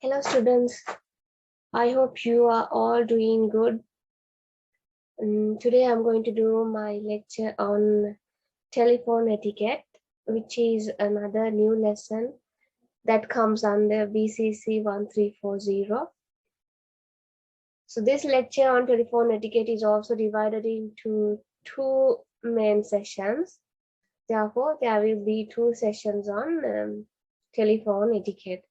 Hello students, I hope you are all doing good. Today I'm going to do my lecture on telephone etiquette, which is another new lesson that comes under BCC 1340. So this lecture on telephone etiquette is also divided into two main sessions. Therefore, there will be two sessions on telephone etiquette.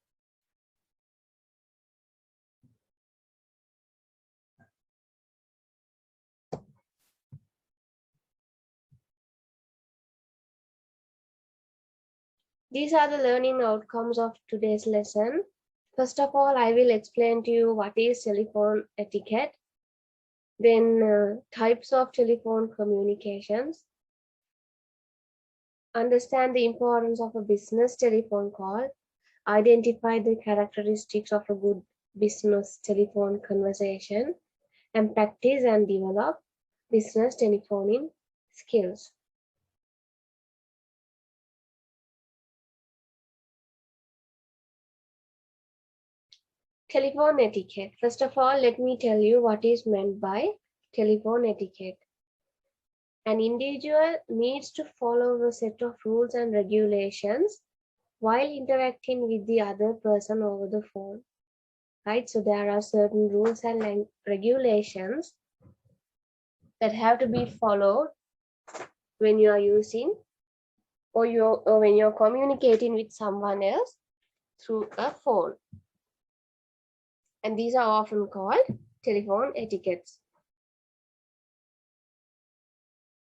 These are the learning outcomes of today's lesson. First of all, I will explain to you what is telephone etiquette, then types of telephone communications, understand the importance of a business telephone call, identify the characteristics of a good business telephone conversation, and practice and develop business telephoning skills. Telephone etiquette. First of all, let me tell you what is meant by telephone etiquette. An individual needs to follow a set of rules and regulations while interacting with the other person over the phone, right? So there are certain rules and regulations that have to be followed when you are using or when you're communicating with someone else through a phone. And these are often called telephone etiquettes.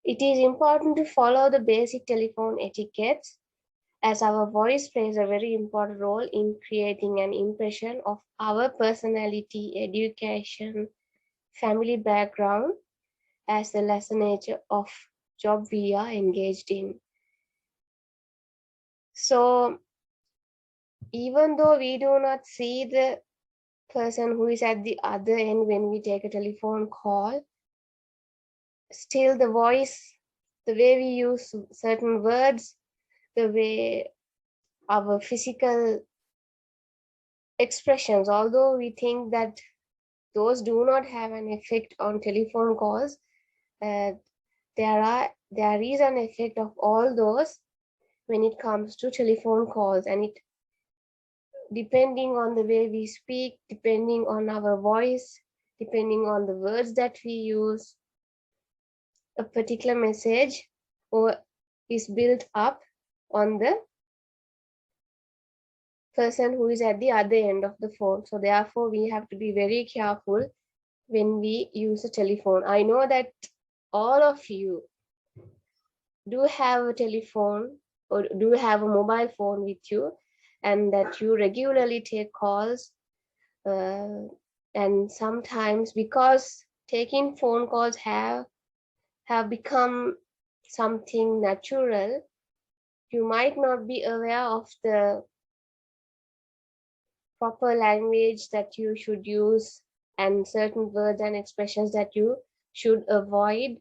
It is important to follow the basic telephone etiquettes as our voice plays a very important role in creating an impression of our personality, education, family background, as well as the nature of job we are engaged in. So even though we do not see the person who is at the other end when we take a telephone call, still the voice, the way we use certain words, the way our physical expressions, although we think that those do not have an effect on telephone calls, there is an effect of all those when it comes to telephone calls, and it depending on the way we speak, depending on our voice, depending on the words that we use, a particular message or is built up on the person who is at the other end of the phone. So therefore we have to be very careful when we use a telephone. I know that all of you do have a telephone or do have a mobile phone with you, and that you regularly take calls, and sometimes because taking phone calls have become something natural, you might not be aware of the proper language that you should use and certain words and expressions that you should avoid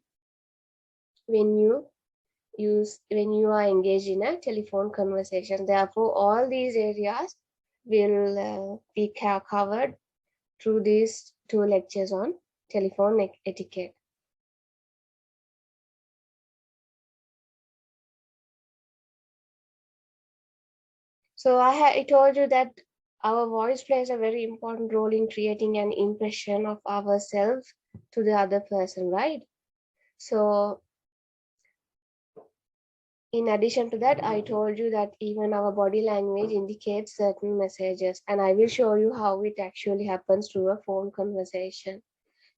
when you are engaged in a telephone conversation. Therefore, all these areas will be covered through these two lectures on telephone etiquette. So I told you that our voice plays a very important role in creating an impression of ourselves to the other person, right? So in addition to that, I told you that even our body language indicates certain messages, and I will show you how it actually happens through a phone conversation.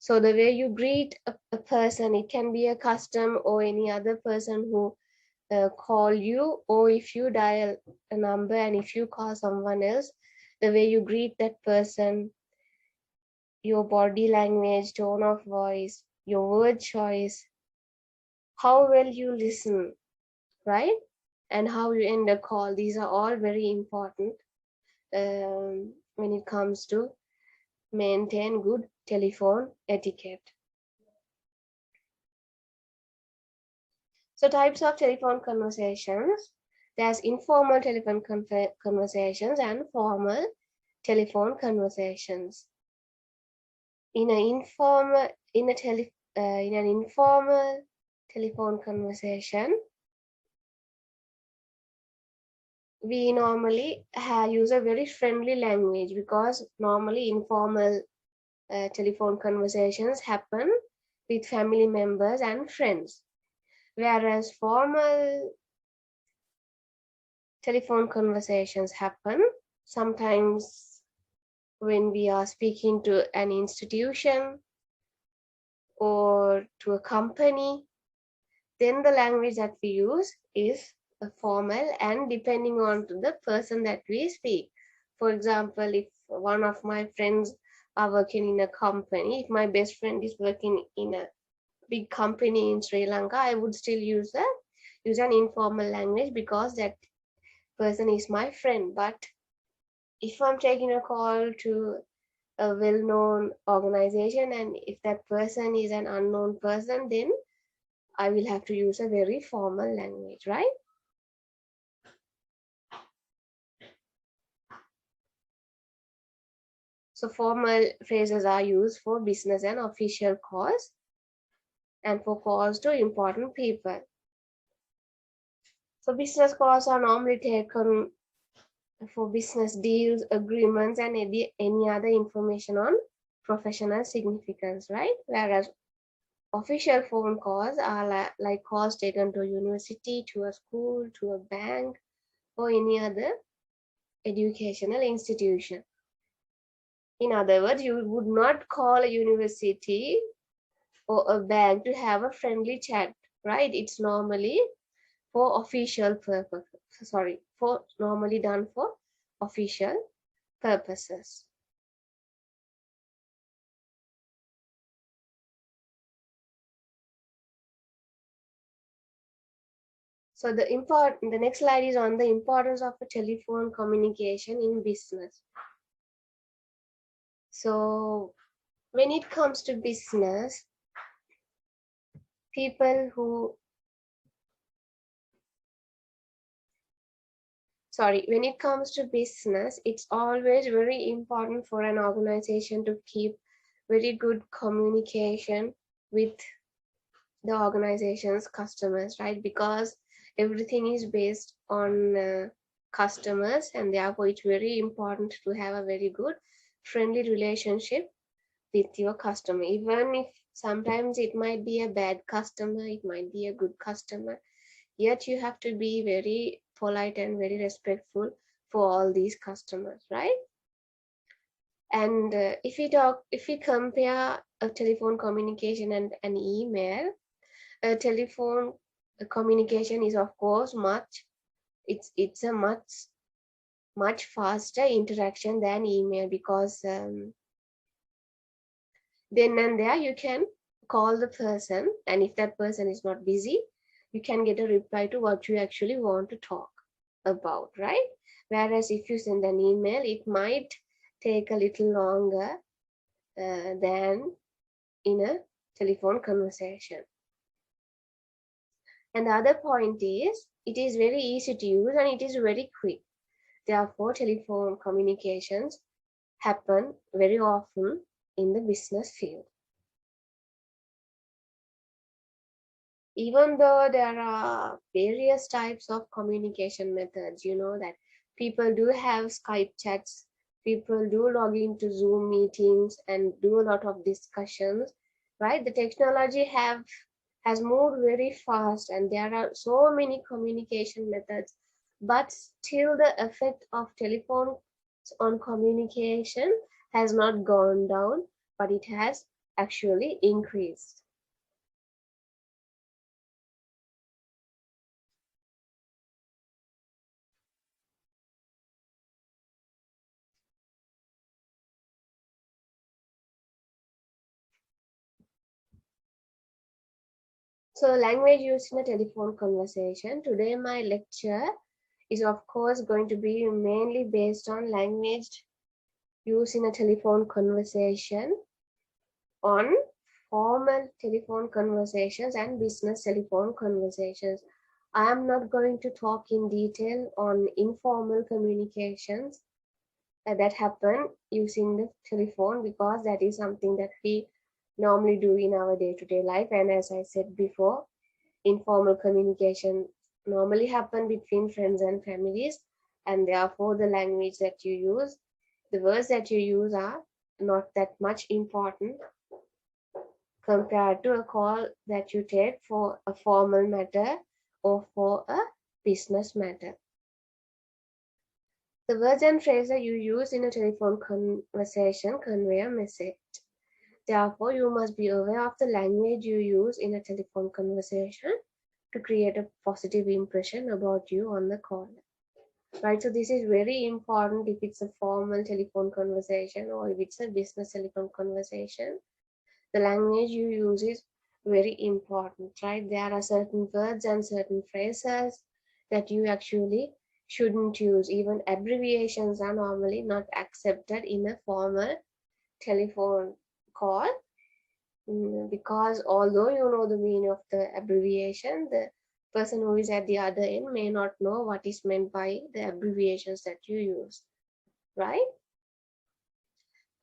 So the way you greet a person, it can be a custom or any other person who call you, or if you dial a number and if you call someone else, the way you greet that person, your body language, tone of voice, your word choice, how well you listen, right? And how you end a call. These are all very important when it comes to maintain good telephone etiquette. So types of telephone conversations. There's informal telephone conversations and formal telephone conversations. In an informal telephone conversation, we normally use a very friendly language, because normally informal telephone conversations happen with family members and friends, whereas formal telephone conversations happen sometimes when we are speaking to an institution or to a company. Then the language that we use is a formal, and depending on to the person that we speak. For example, if one of my friends are working in a company, if my best friend is working in a big company in Sri Lanka, I would still use an informal language, because that person is my friend. But if I'm taking a call to a well-known organization, and if that person is an unknown person, then I will have to use a very formal language, right? So formal phrases are used for business and official calls, and for calls to important people. So business calls are normally taken for business deals, agreements, and any other information on professional significance, right? Whereas official phone calls are like calls taken to a university, to a school, to a bank, or any other educational institution. In other words, you would not call a university or a bank to have a friendly chat, right? It's normally for official purpose. Sorry, for normally done for official purposes. So the next slide is on the importance of a telephone communication in business. So when it comes to business, people who when it comes to business, it's always very important for an organization to keep very good communication with the organization's customers, right? Because everything is based on customers, and therefore it's very important to have a very good friendly relationship with your customer. Even if sometimes it might be a bad customer, it might be a good customer, yet you have to be very polite and very respectful for all these customers, right? And if we compare a telephone communication and an email, a telephone communication is of course it's a much faster interaction than email, because then and there you can call the person, and if that person is not busy, you can get a reply to what you actually want to talk about, right? Whereas if you send an email, it might take a little longer than in a telephone conversation. And the other point is, it is very easy to use and it is very quick. Therefore, telephone communications happen very often in the business field. Even though there are various types of communication methods, you know that people do have Skype chats, people do log into Zoom meetings and do a lot of discussions, right? The technology has moved very fast, and there are so many communication methods, but still the effect of telephone on communication has not gone down, but it has actually increased. So language used in a telephone conversation. Today my lecture is of course going to be mainly based on language used in a telephone conversation, on formal telephone conversations and business telephone conversations. I am not going to talk in detail on informal communications that happen using the telephone, because that is something that we normally do in our day-to-day life. And as I said before, informal communication normally happen between friends and families, and therefore the language that you use, the words that you use are not that much important compared to a call that you take for a formal matter or for a business matter. The words and phrases you use in a telephone conversation convey a message. Therefore, you must be aware of the language you use in a telephone conversation to create a positive impression about you on the call. Right, so this is very important if it's a formal telephone conversation or if it's a business telephone conversation. The language you use is very important, right? There are certain words and certain phrases that you actually shouldn't use. Even abbreviations are normally not accepted in a formal telephone call, because although you know the meaning of the abbreviation, the person who is at the other end may not know what is meant by the abbreviations that you use, right?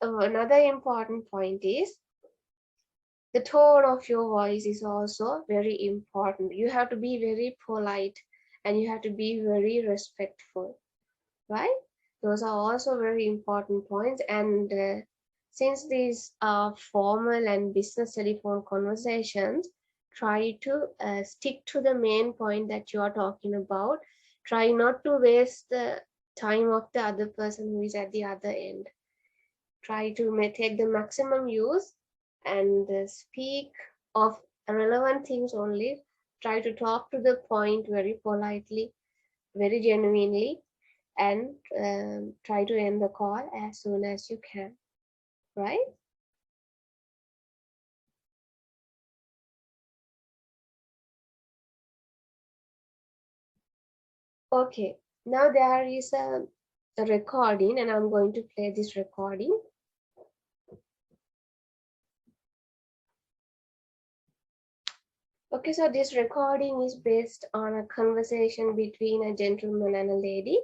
Another important point is the tone of your voice is also very important. You have to be very polite and you have to be very respectful, right? Those are also very important points. And since these are formal and business telephone conversations, try to stick to the main point that you are talking about. Try not to waste the time of the other person who is at the other end. Try to take the maximum use and speak of relevant things only. Try to talk to the point very politely, very genuinely, and try to end the call as soon as you can, right? Okay, now there is a recording, and I'm going to play this recording. Okay, so this recording is based on a conversation between a gentleman and a lady,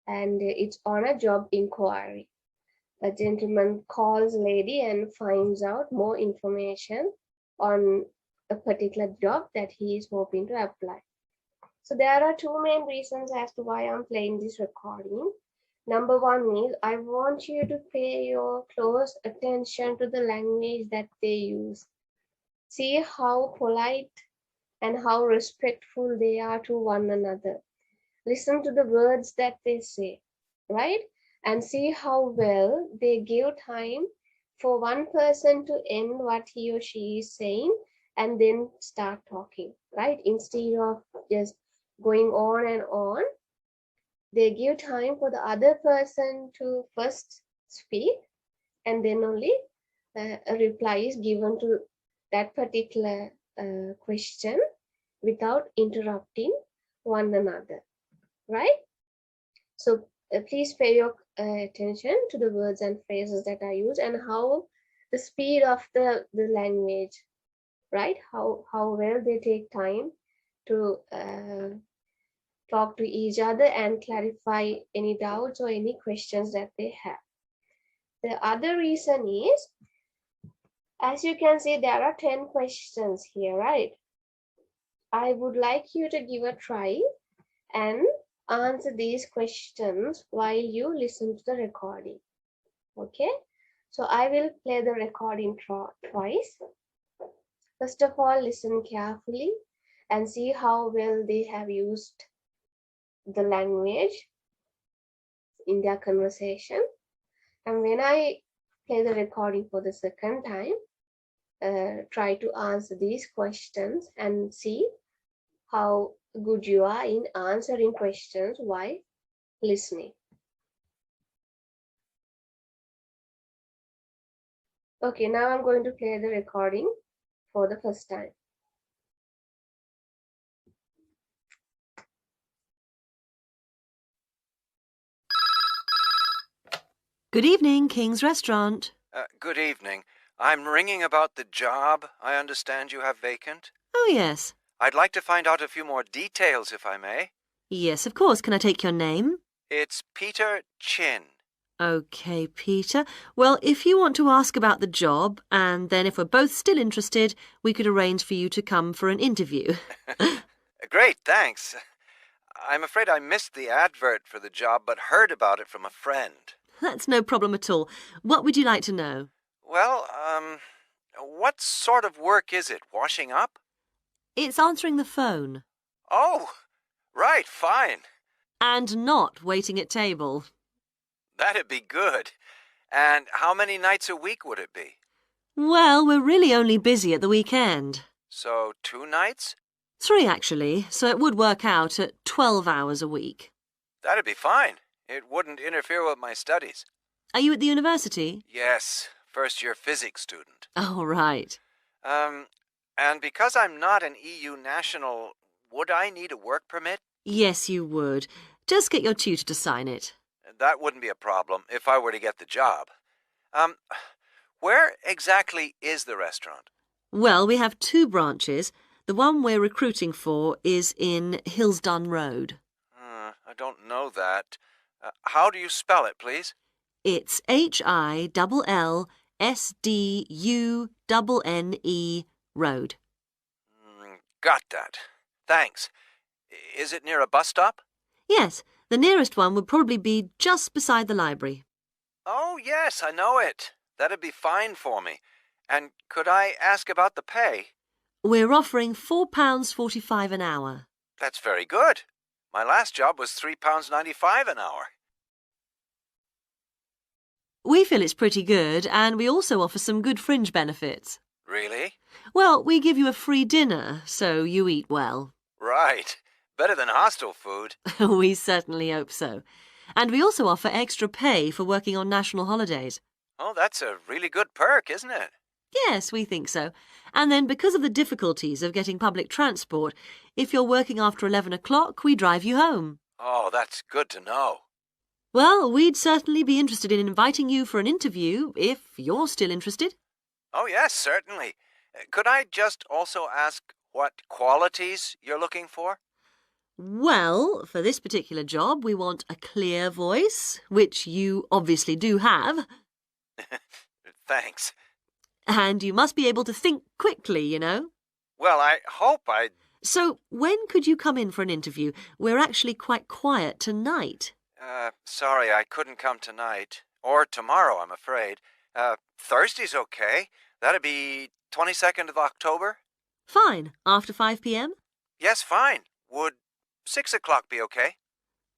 and it's on a job inquiry. A gentleman calls a lady and finds out more information on a particular job that he is hoping to apply. So there are two main reasons as to why I'm playing this recording. Number one is I want you to pay your close attention to the language that they use. See how polite and how respectful they are to one another. Listen to the words that they say, right? And see how well they give time for one person to end what he or she is saying and then start talking, right? Instead of just going on and on, they give time for the other person to first speak, and then only a reply is given to that particular question without interrupting one another, right? So please pay your attention to the words and phrases that are used and how the speed of the language, right? How well they take time to talk to each other and clarify any doubts or any questions that they have. The other reason is, as you can see, there are 10 questions here, right? I would like you to give a try and answer these questions while you listen to the recording. Okay, so I will play the recording twice. First of all, listen carefully and see how well they have used the language in their conversation. And when I play the recording for the second time, try to answer these questions and see how good you are in answering questions while listening. Okay, now I'm going to play the recording for the first time. Good evening, King's Restaurant. Good evening. I'm ringing about the job I understand you have vacant. Oh, yes. I'd like to find out a few more details, if I may. Yes, of course. Can I take your name? It's Peter Chin. OK, Peter. Well, if you want to ask about the job, and then if we're both still interested, we could arrange for you to come for an interview. Great, thanks. I'm afraid I missed the advert for the job, but heard about it from a friend. That's no problem at all. What would you like to know? Well, what sort of work is it? Washing up? It's answering the phone. Oh, right, fine. And not waiting at table. That'd be good. And how many nights a week would it be? Well, we're really only busy at the weekend. So 2 nights? 3, actually, so it would work out at 12 hours a week. That'd be fine. It wouldn't interfere with my studies. Are you at the university? Yes, first-year physics student. Oh, right. And because I'm not an EU national, would I need a work permit? Yes, you would. Just get your tutor to sign it. That wouldn't be a problem if I were to get the job. Where exactly is the restaurant? Well, we have 2 branches. The one we're recruiting for is in Hillsdon Road. I don't know that. How do you spell it, please? It's HILLSDUNNE Road. Got that. Thanks. Is it near a bus stop? Yes, the nearest one would probably be just beside the library. Oh, yes, I know it. That'd be fine for me. And could I ask about the pay? We're offering £4.45 an hour. That's very good. My last job was £3.95 an hour. We feel it's pretty good, and we also offer some good fringe benefits. Really? Well, we give you a free dinner, so you eat well. Right. Better than hostel food. We certainly hope so. And we also offer extra pay for working on national holidays. Oh, that's a really good perk, isn't it? Yes, we think so. And then because of the difficulties of getting public transport, if you're working after 11 o'clock, we drive you home. Oh, that's good to know. Well, we'd certainly be interested in inviting you for an interview, if you're still interested. Oh, yes, certainly. Could I just also ask what qualities you're looking for? Well, for this particular job, we want a clear voice, which you obviously do have. Thanks. And you must be able to think quickly, you know. Well, I hope I... So, when could you come in for an interview? We're actually quite quiet tonight. Sorry, I couldn't come tonight. Or tomorrow, I'm afraid. Thursday's okay. That'd be 22nd of October? Fine. After 5 p.m.? Yes, fine. Would 6 o'clock be okay?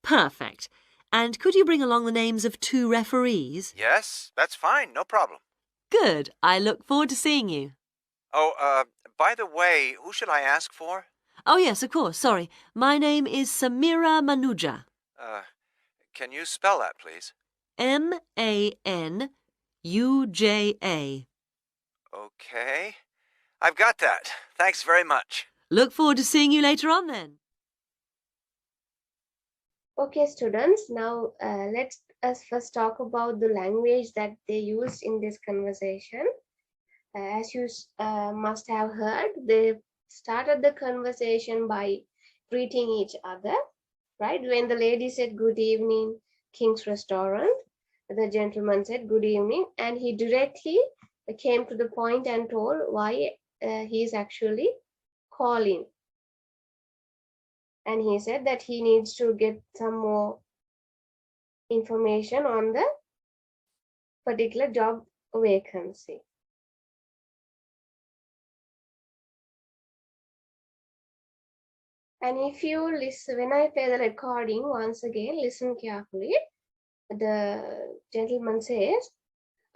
Perfect. And could you bring along the names of 2 referees? Yes, that's fine. No problem. Good. I look forward to seeing you. Oh, by the way, who should I ask for? Oh, yes, of course. Sorry. My name is Samira Manuja. Can you spell that, please? Manuja. Okay. I've got that. Thanks very much. Look forward to seeing you later on then. Okay, students, now let us first talk about the language that they used in this conversation. As you must have heard, they started the conversation by greeting each other, right? When the lady said, "Good evening, King's Restaurant," the gentleman said, "Good evening," and he directly came to the point and told why he is actually calling. And he said that he needs to get some more information on the particular job vacancy. And if you listen, when I play the recording once again, listen carefully. The gentleman says,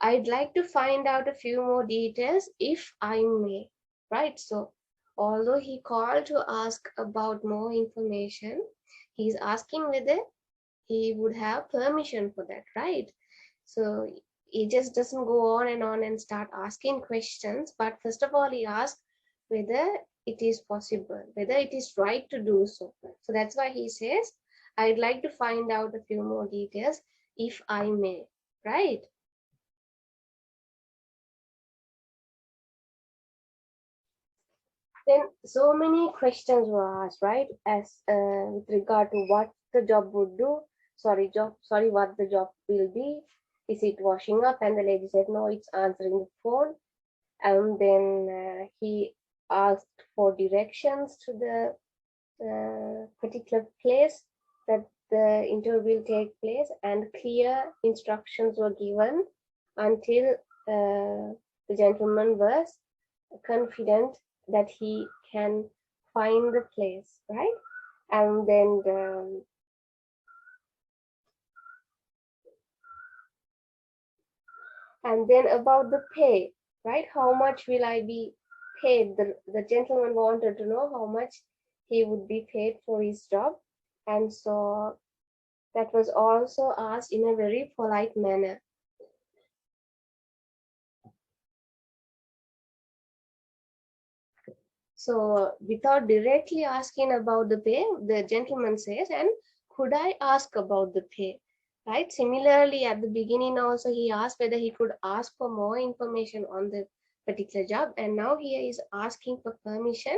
"I'd like to find out a few more details if I may," right? So although he called to ask about more information, he's asking whether he would have permission for that, right? So he just doesn't go on and start asking questions, but first of all he asks whether it is possible, whether it is right to do so. So that's why he says, "I'd like to find out a few more details if I may," right? Then so many questions were asked, right, as with regard to what the job would do. what the job will be. Is it washing up? And the lady said, no, it's answering the phone. And then he asked for directions to the particular place that the interview will take place, and clear instructions were given until the gentleman was confident that he can find the place, right? And then about the pay, right? How much will I be paid? The gentleman wanted to know how much he would be paid for his job. And so that was also asked in a very polite manner. So without directly asking about the pay, the gentleman says, and could I ask about the pay? Right? Similarly, at the beginning also, he asked whether he could ask for more information on the particular job. And now he is asking for permission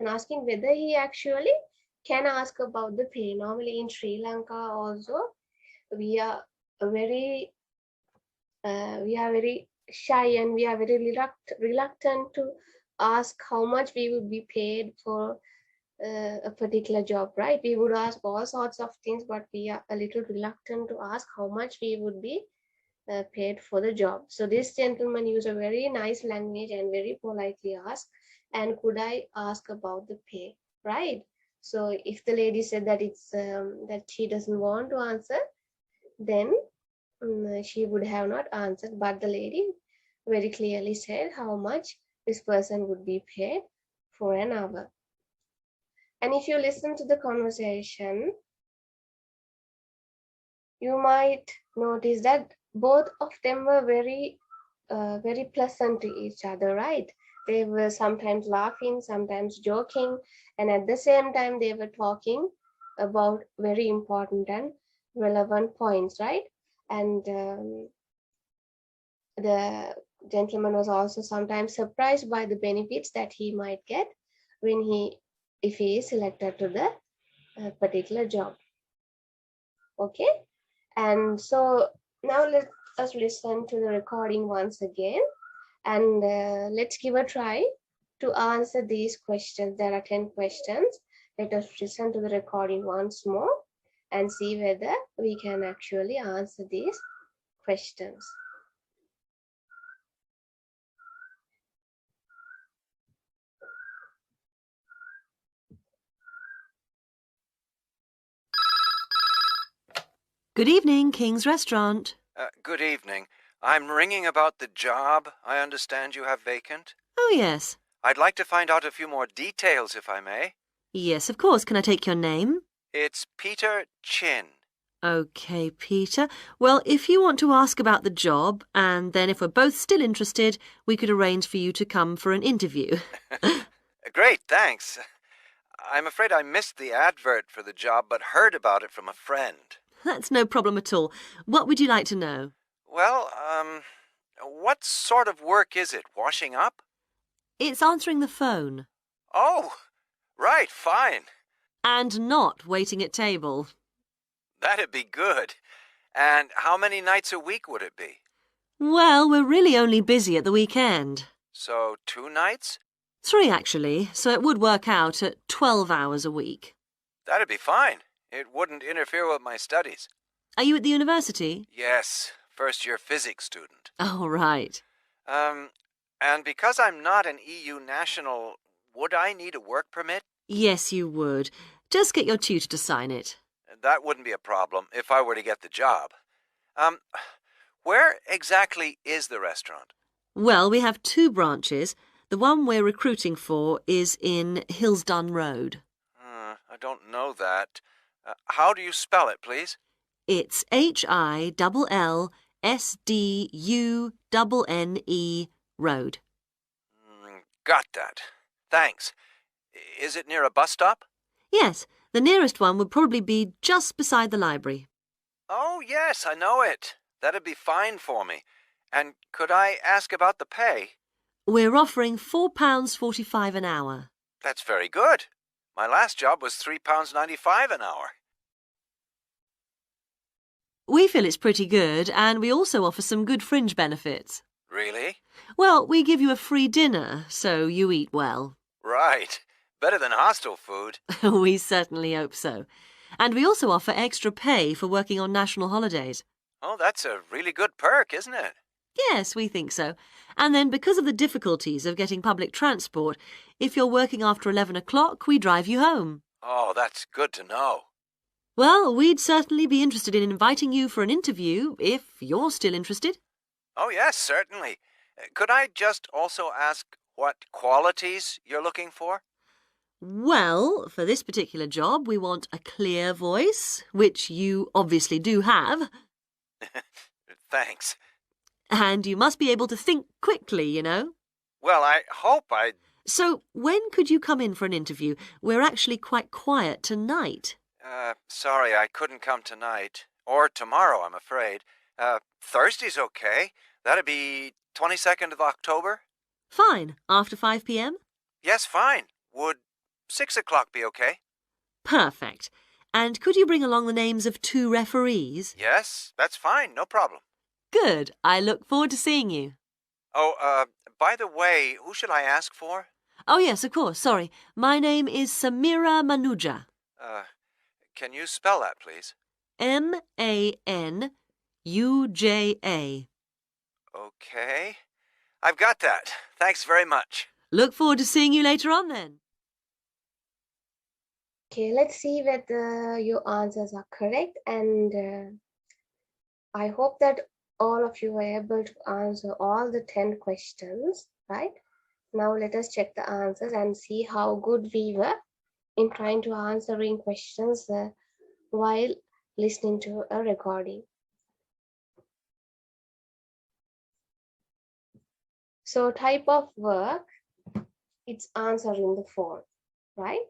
and asking whether he actually can ask about the pay. Normally in Sri Lanka also, we are very shy, and we are very reluctant to ask how much we would be paid for a particular job, right? We would ask all sorts of things, but we are a little reluctant to ask how much we would be paid for the job. So this gentleman used a very nice language and very politely asked, and could I ask about the pay, right? So if the lady said that it's that she doesn't want to answer, then she would have not answered, but the lady very clearly said how much this person would be paid for an hour. And if you listen to the conversation, you might notice that both of them were very pleasant to each other, right? They were sometimes laughing, sometimes joking, and at the same time they were talking about very important and relevant points, right? And the gentleman was also sometimes surprised by the benefits that he might get if he is selected to the particular job. Okay, and so now let us listen to the recording once again, and let's give a try to answer these questions. There are 10 questions. Let us listen to the recording once more and see whether we can actually answer these questions. Good evening, King's Restaurant. Good evening. I'm ringing about the job I understand you have vacant. Oh, yes. I'd like to find out a few more details, if I may. Yes, of course. Can I take your name? It's Peter Chin. Okay, Peter. Well, if you want to ask about the job, and then if we're both still interested, we could arrange for you to come for an interview. Great, thanks. I'm afraid I missed the advert for the job, but heard about it from a friend. That's no problem at all. What would you like to know? Well, what sort of work is it? Washing up? It's answering the phone. Oh, right, fine. And not waiting at table. That'd be good. And how many nights a week would it be? Well, we're really only busy at the weekend. So 2 nights? 3, actually, so it would work out at 12 hours a week. That'd be fine. It wouldn't interfere with my studies. Are you at the university? Yes, first-year physics student. Oh, right. And because I'm not an EU national, would I need a work permit? Yes, you would. Just get your tutor to sign it. That wouldn't be a problem if I were to get the job. Where exactly is the restaurant? Well, we have 2 branches. The one we're recruiting for is in Hillsdon Road. I don't know that. How do you spell it, please? It's HILLSDUNNE Road. Got that. Thanks. Is it near a bus stop? Yes, the nearest one would probably be just beside the library. Oh, yes, I know it. That'd be fine for me. And could I ask about the pay? We're offering £4.45 an hour. That's very good. My last job was £3.95 an hour. We feel it's pretty good, and we also offer some good fringe benefits. Really? Well, we give you a free dinner, so you eat well. Right. Better than hostel food. We certainly hope so. And we also offer extra pay for working on national holidays. Oh, that's a really good perk, isn't it? Yes, we think so. And then because of the difficulties of getting public transport, if you're working after 11 o'clock, we drive you home. Oh, that's good to know. Well, we'd certainly be interested in inviting you for an interview if you're still interested. Oh, yes, certainly. Could I just also ask what qualities you're looking for? Well, for this particular job, we want a clear voice, which you obviously do have. Thanks. And you must be able to think quickly, you know. Well, I hope I'd... So, when could you come in for an interview? We're actually quite quiet tonight. Sorry, I couldn't come tonight. Or tomorrow, I'm afraid. Thursday's okay. That'd be 22nd of October? Fine. After 5 p.m.? Yes, fine. Would 6 o'clock be okay? Perfect. And could you bring along the names of 2 referees? Yes, that's fine. No problem. Good. I look forward to seeing you. Oh, by the way, who should I ask for? Oh, yes, of course. Sorry. My name is Samira Manuja. Can you spell that, please? Manuja. Okay. I've got that. Thanks very much. Look forward to seeing you later on then. Okay, let's see whether your answers are correct, and I hope that all of you were able to answer all the 10 questions, right? Now let us check the answers and see how good we were in trying to answering questions while listening to a recording. So type of work, it's answering the phone, right?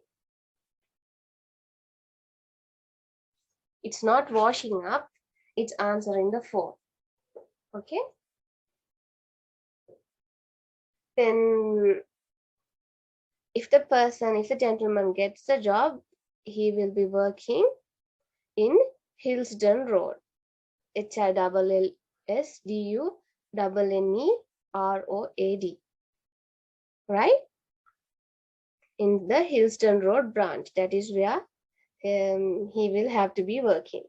It's not washing up, it's answering the phone. Okay. Then if the gentleman gets the job, he will be working in Hillsdon Road. HILLSDUNNEROAD. Right? In the Hillsdon Road branch, that is where he will have to be working.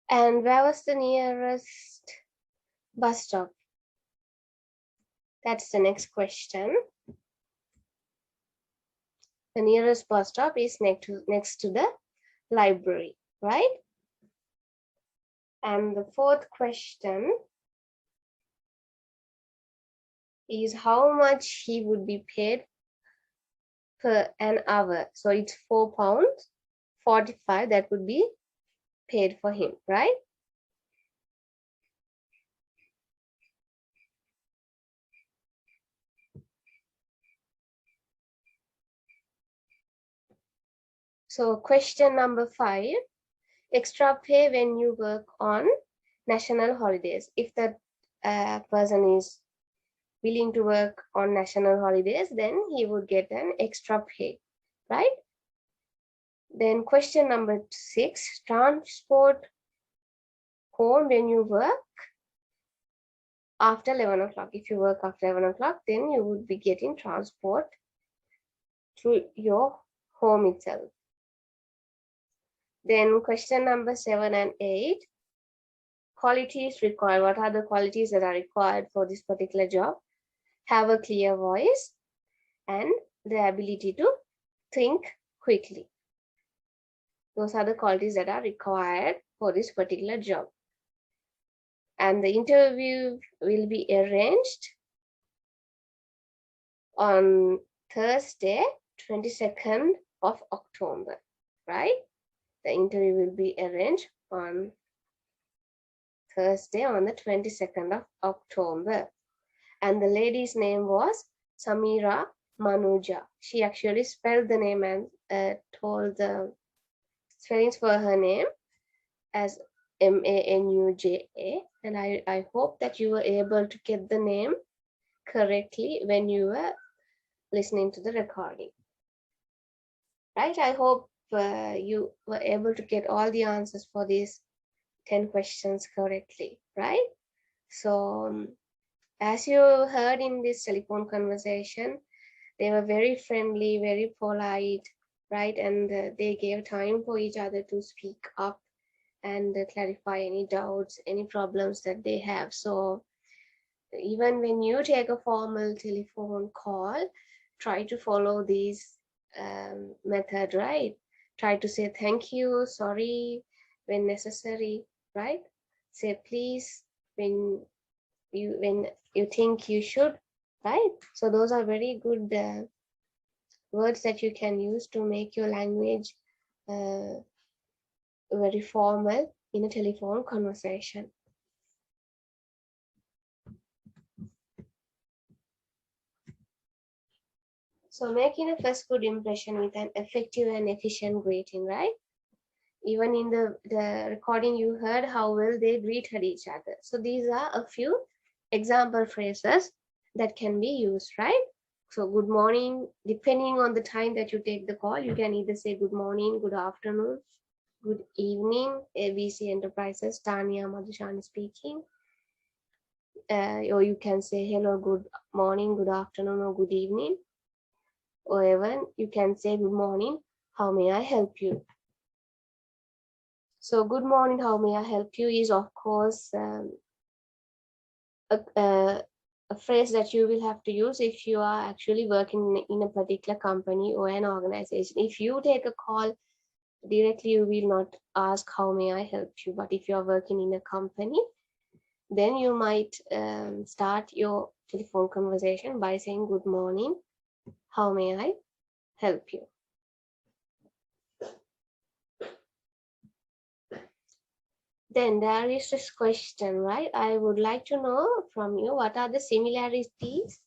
And where was the nearest bus stop? That's the next question. The nearest bus stop is next to the library, right? And the fourth question is how much he would be paid per an hour. So it's £4.45 that would be paid for him, right? So question number 5, extra pay when you work on national holidays. If the person is willing to work on national holidays, then he would get an extra pay, right? Then question number 6, transport home when you work after 11 o'clock. If you work after 11 o'clock, then you would be getting transport to your home itself. Then question number 7 and 8, qualities required. What are the qualities that are required for this particular job? Have a clear voice and the ability to think quickly. Those are the qualities that are required for this particular job. And the interview will be arranged on Thursday, 22nd of October, right? The interview will be arranged on Thursday on the 22nd of October. And the lady's name was Samira Manuja. She actually spelled the name and told the spellings for her name as Manuja. And I hope that you were able to get the name correctly when you were listening to the recording. right? I hope you were able to get all the answers for these 10 questions correctly, right? So, as you heard in this telephone conversation, they were very friendly, very polite, right? And they gave time for each other to speak up and clarify any doubts, any problems that they have. So, even when you take a formal telephone call, try to follow these method, right? Try to say thank you, sorry when necessary, right? Say please when you think you should, right? So those are very good words that you can use to make your language uh, very formal in a telephone conversation. So making a first good impression with an effective and efficient greeting, right? Even in the recording you heard how well they greeted each other. So these are a few example phrases that can be used, right? So good morning, depending on the time that you take the call, you can either say good morning, good afternoon, good evening. ABC Enterprises, Tanya Madhushani speaking. Or you can say hello, good morning, good afternoon, or good evening. Or even you can say good morning, how may I help you? So good morning, how may I help you is of course a phrase that you will have to use if you are actually working in a particular company or an organization. If you take a call directly, you will not ask how may I help you. But if you are working in a company, then you might start your telephone conversation by saying good morning, how may I help you? Then there is this question, right? I would like to know from you, what are the similarities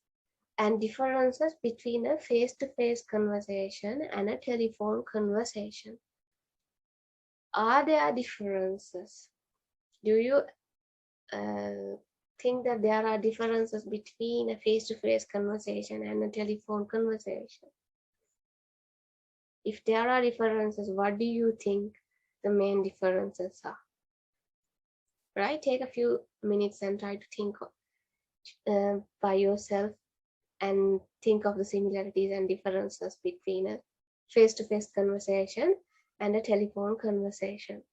and differences between a face-to-face conversation and a telephone conversation? Are there differences? Do you think that there are differences between a face-to-face conversation and a telephone conversation? If there are differences, what do you think the main differences are? Right? Take a few minutes and try to think by yourself and think of the similarities and differences between a face-to-face conversation and a telephone conversation.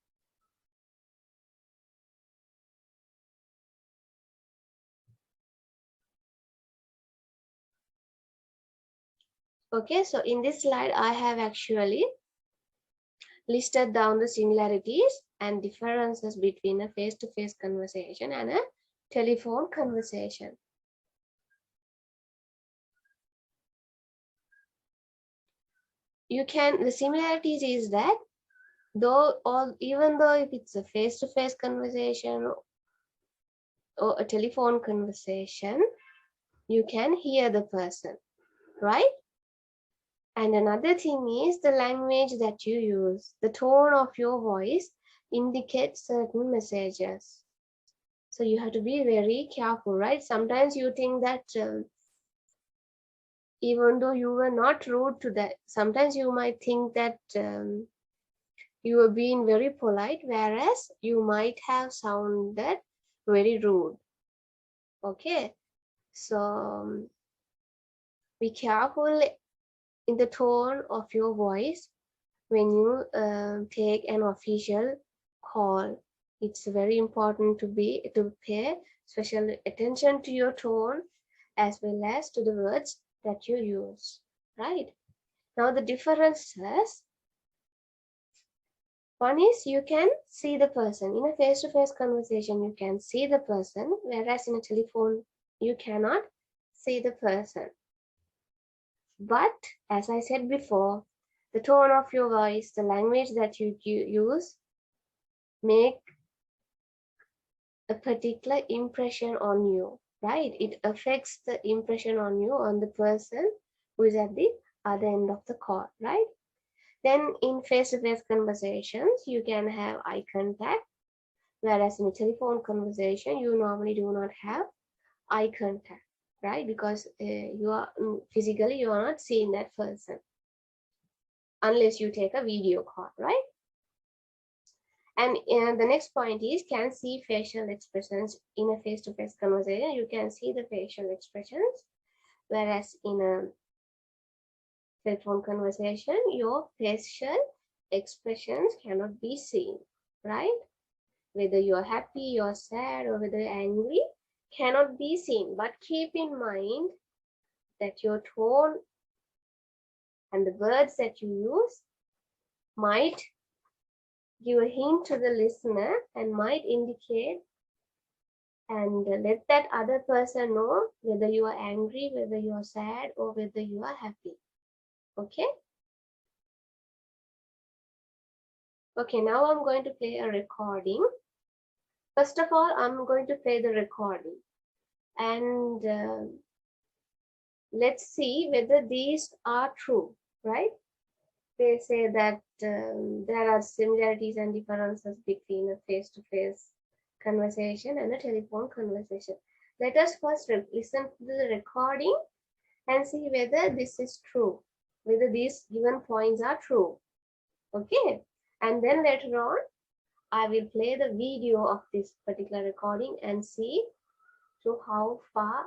Okay, so in this slide, I have actually listed down the similarities and differences between a face-to-face conversation and a telephone conversation. The similarities is that even though if it's a face-to-face conversation or a telephone conversation, you can hear the person, right? And another thing is the language that you use. The tone of your voice indicates certain messages. So you have to be very careful, right? Sometimes you think that even though you were not rude to that, sometimes you might think that you were being very polite, whereas you might have sounded very rude. Okay, so be careful in the tone of your voice when you take an official call. It's very important to pay special attention to your tone as well as to the words that you use, right? Now the differences, one is you can see the person. In a face-to-face conversation, you can see the person, whereas in a telephone, you cannot see the person. But as I said before, the tone of your voice, the language that you use, make a particular impression on you, right? It affects the impression on you, on the person who is at the other end of the call, right? Then in face-to-face conversations, you can have eye contact, whereas in a telephone conversation, you normally do not have eye contact, right? Because you are physically, you are not seeing that person. unless you take a video call, right? And the next point is, can see facial expressions in a face-to-face conversation. You can see the facial expressions, whereas in a telephone conversation, your facial expressions cannot be seen, right? Whether you're happy, you're sad, or whether you're angry cannot be seen. But keep in mind that your tone and the words that you use might give a hint to the listener and might indicate and let that other person know whether you are angry, whether you are sad, or whether you are happy. Okay? Okay, now I'm going to play a recording. First of all, I'm going to play the recording. And let's see whether these are true, right? They say that there are similarities and differences between a face-to-face conversation and a telephone conversation. Let us first listen to the recording and see whether this is true, whether these given points are true. Okay, and then later on, I will play the video of this particular recording and see to how far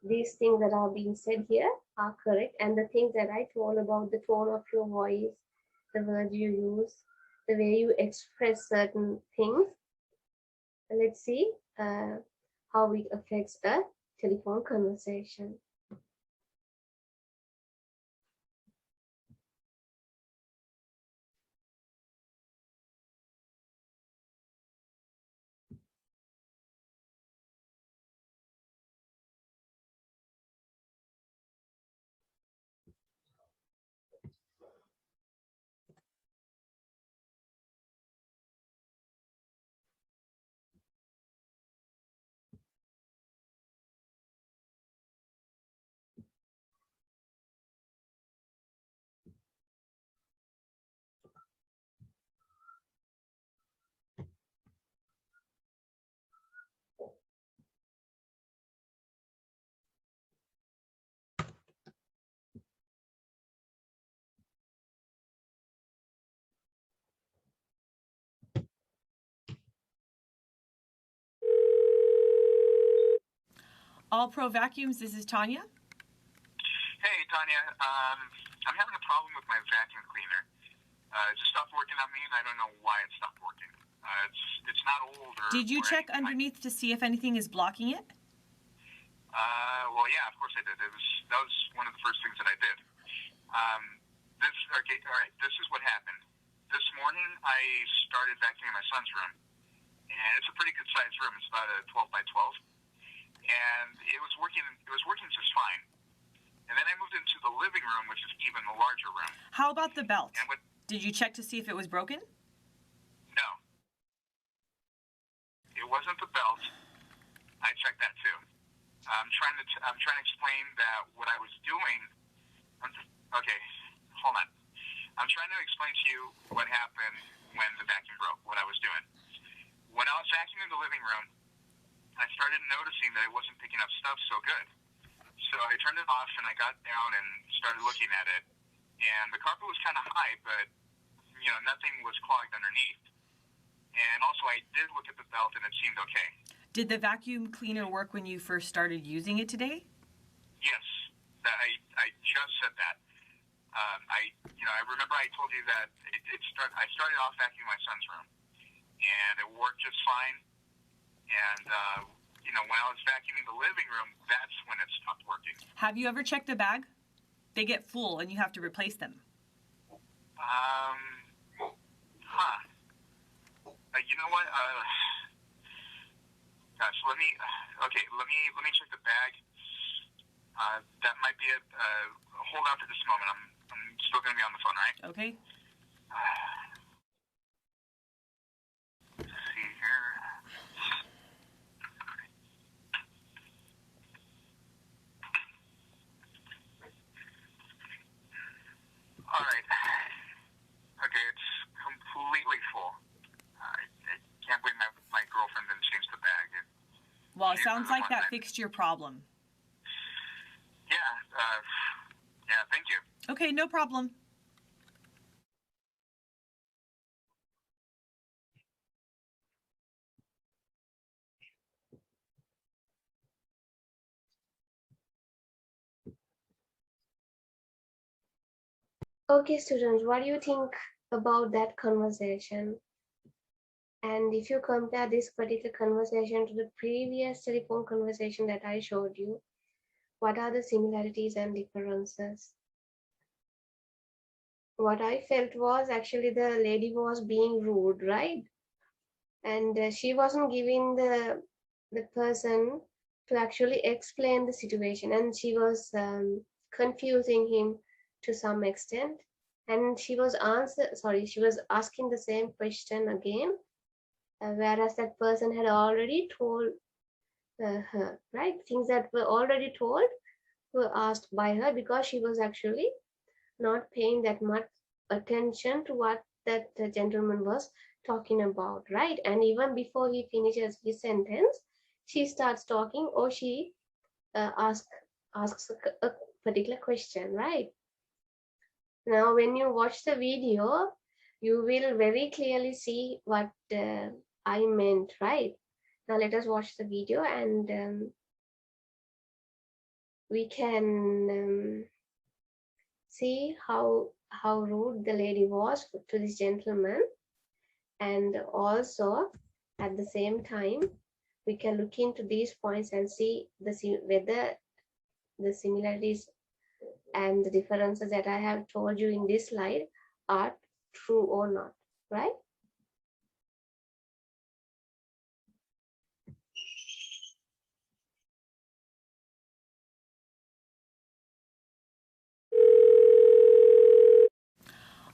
these things that are being said here are correct, and the things that I told about the tone of your voice, the words you use, the way you express certain things. Let's see how it affects a telephone conversation. All Pro Vacuums, this is Tanya. Hey, Tanya. I'm having a problem with my vacuum cleaner. It just stopped working on me, and I don't know why it stopped working. It's not old or... Did you or check anything. underneath to see if anything is blocking it? Well, yeah, of course I did. That was one of the first things that I did. Okay, all right, this is what happened. This morning, I started vacuuming my son's room, and it's a pretty good-sized room. It's about a 12 by 12, and it was working just fine. And then I moved into the living room, which is even the larger room. How about the belt? And Did you check to see if it was broken? no, it wasn't the belt. I checked that too. I'm trying to explain that what I was doing. Okay, hold on. I'm trying to explain to you what happened when the vacuum broke. What I was doing when I was vacuuming the living room, I started noticing that it wasn't picking up stuff so good. So I turned it off and I got down and started looking at it. And the carpet was kind of high, but nothing was clogged underneath. And also I did look at the belt and it seemed okay. Did the vacuum cleaner work when you first started using it today? Yes, I just said that. I remember I told you that I started off vacuuming my son's room, and it worked just fine. And when I was vacuuming the living room, that's when it stopped working. Have you ever checked the bag? They get full and you have to replace them. You know what? Gosh, let me check the bag. That might be it. Hold on for just a moment. I'm still going to be on the phone, right? Okay. Let's see here. All right. Okay, it's completely full. I can't believe my girlfriend didn't change the bag. Well, it sounds like that fixed your problem. Yeah, thank you. Okay, no problem. Okay, students, what do you think about that conversation? And if you compare this particular conversation to the previous telephone conversation that I showed you, what are the similarities and differences? What I felt was actually the lady was being rude, right? And she wasn't giving the person to actually explain the situation, and she was confusing him to some extent. And she was asking the same question again, whereas that person had already told her, right? Things that were already told were asked by her because she was actually not paying that much attention to what that gentleman was talking about, right? And even before he finishes his sentence, she starts talking, or she asks a particular question, right? Now, when you watch the video, you will very clearly see what I meant, right? Now, let us watch the video, and we can see how rude the lady was to this gentleman, and also at the same time we can look into these points and see whether the similarities and the differences that I have told you in this slide are true or not, right?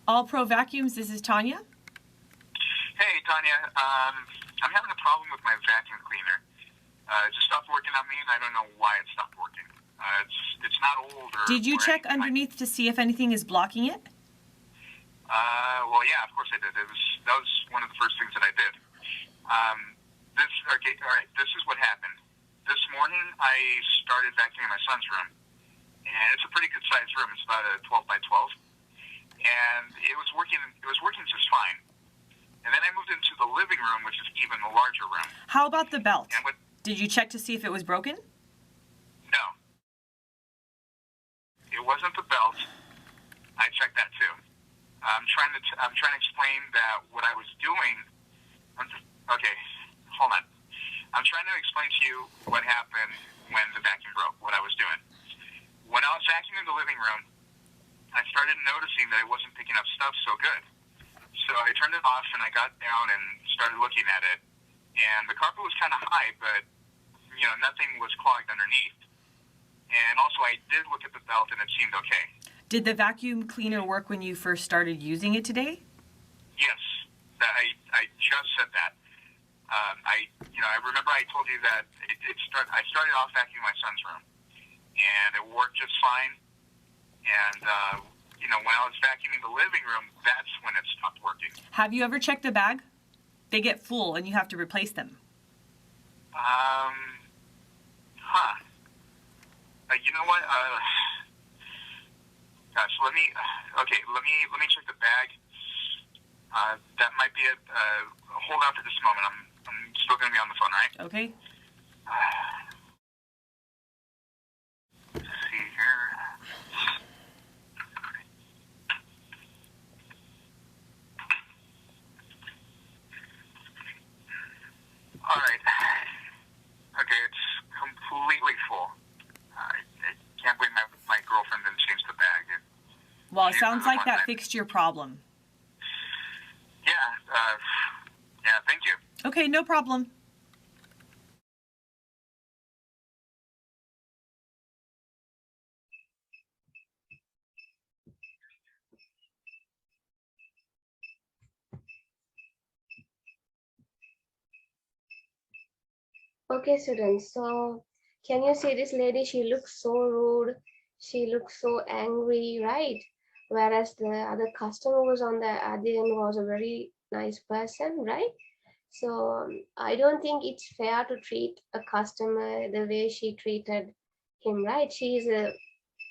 All Pro Vacuums, this is Tanya. Hey, Tanya. I'm having a problem with my vacuum cleaner. It just stopped working on me, and I don't know why it stopped working. It's not old or. Did you or check anything. underneath to see if anything is blocking it? Well, yeah, of course I did. That was one of the first things that I did. Okay, all right. This is what happened. This morning I started vacuuming my son's room, and it's a pretty good sized room. It's about a 12 by 12, and it was working. It was working just fine. And then I moved into the living room, which is even the larger room. How about the belt? And Did you check to see if it was broken? No, it wasn't the belt. I checked that too. I'm trying to explain that what I was doing. Okay, hold on. I'm trying to explain to you what happened when the vacuum broke. What I was doing. When I was vacuuming the living room, I started noticing that it wasn't picking up stuff so good. So I turned it off and I got down and started looking at it. And the carpet was kind of high, but nothing was clogged underneath. And also I did look at the belt and it seemed okay. Did the vacuum cleaner work when you first started using it today? Yes, I just said that. I remember I told you that I started off vacuuming my son's room, and it worked just fine. And when I was vacuuming the living room, that's when it stopped working. Have you ever checked the bag? They get full and you have to replace them. You know what? Gosh, let me check the bag. That might be it. Hold on for just a moment. I'm still going to be on the phone, right? Okay. Let's see here. All right. Okay, it's completely full. I can't believe my girlfriend didn't change the bag. Well, it sounds like that fixed your problem. Yeah, thank you. Okay, no problem. Okay, students, so can you see this lady? She looks so rude, she looks so angry, right? Whereas the other customer was on the other end was a very nice person, right? So I don't think it's fair to treat a customer the way she treated him, right?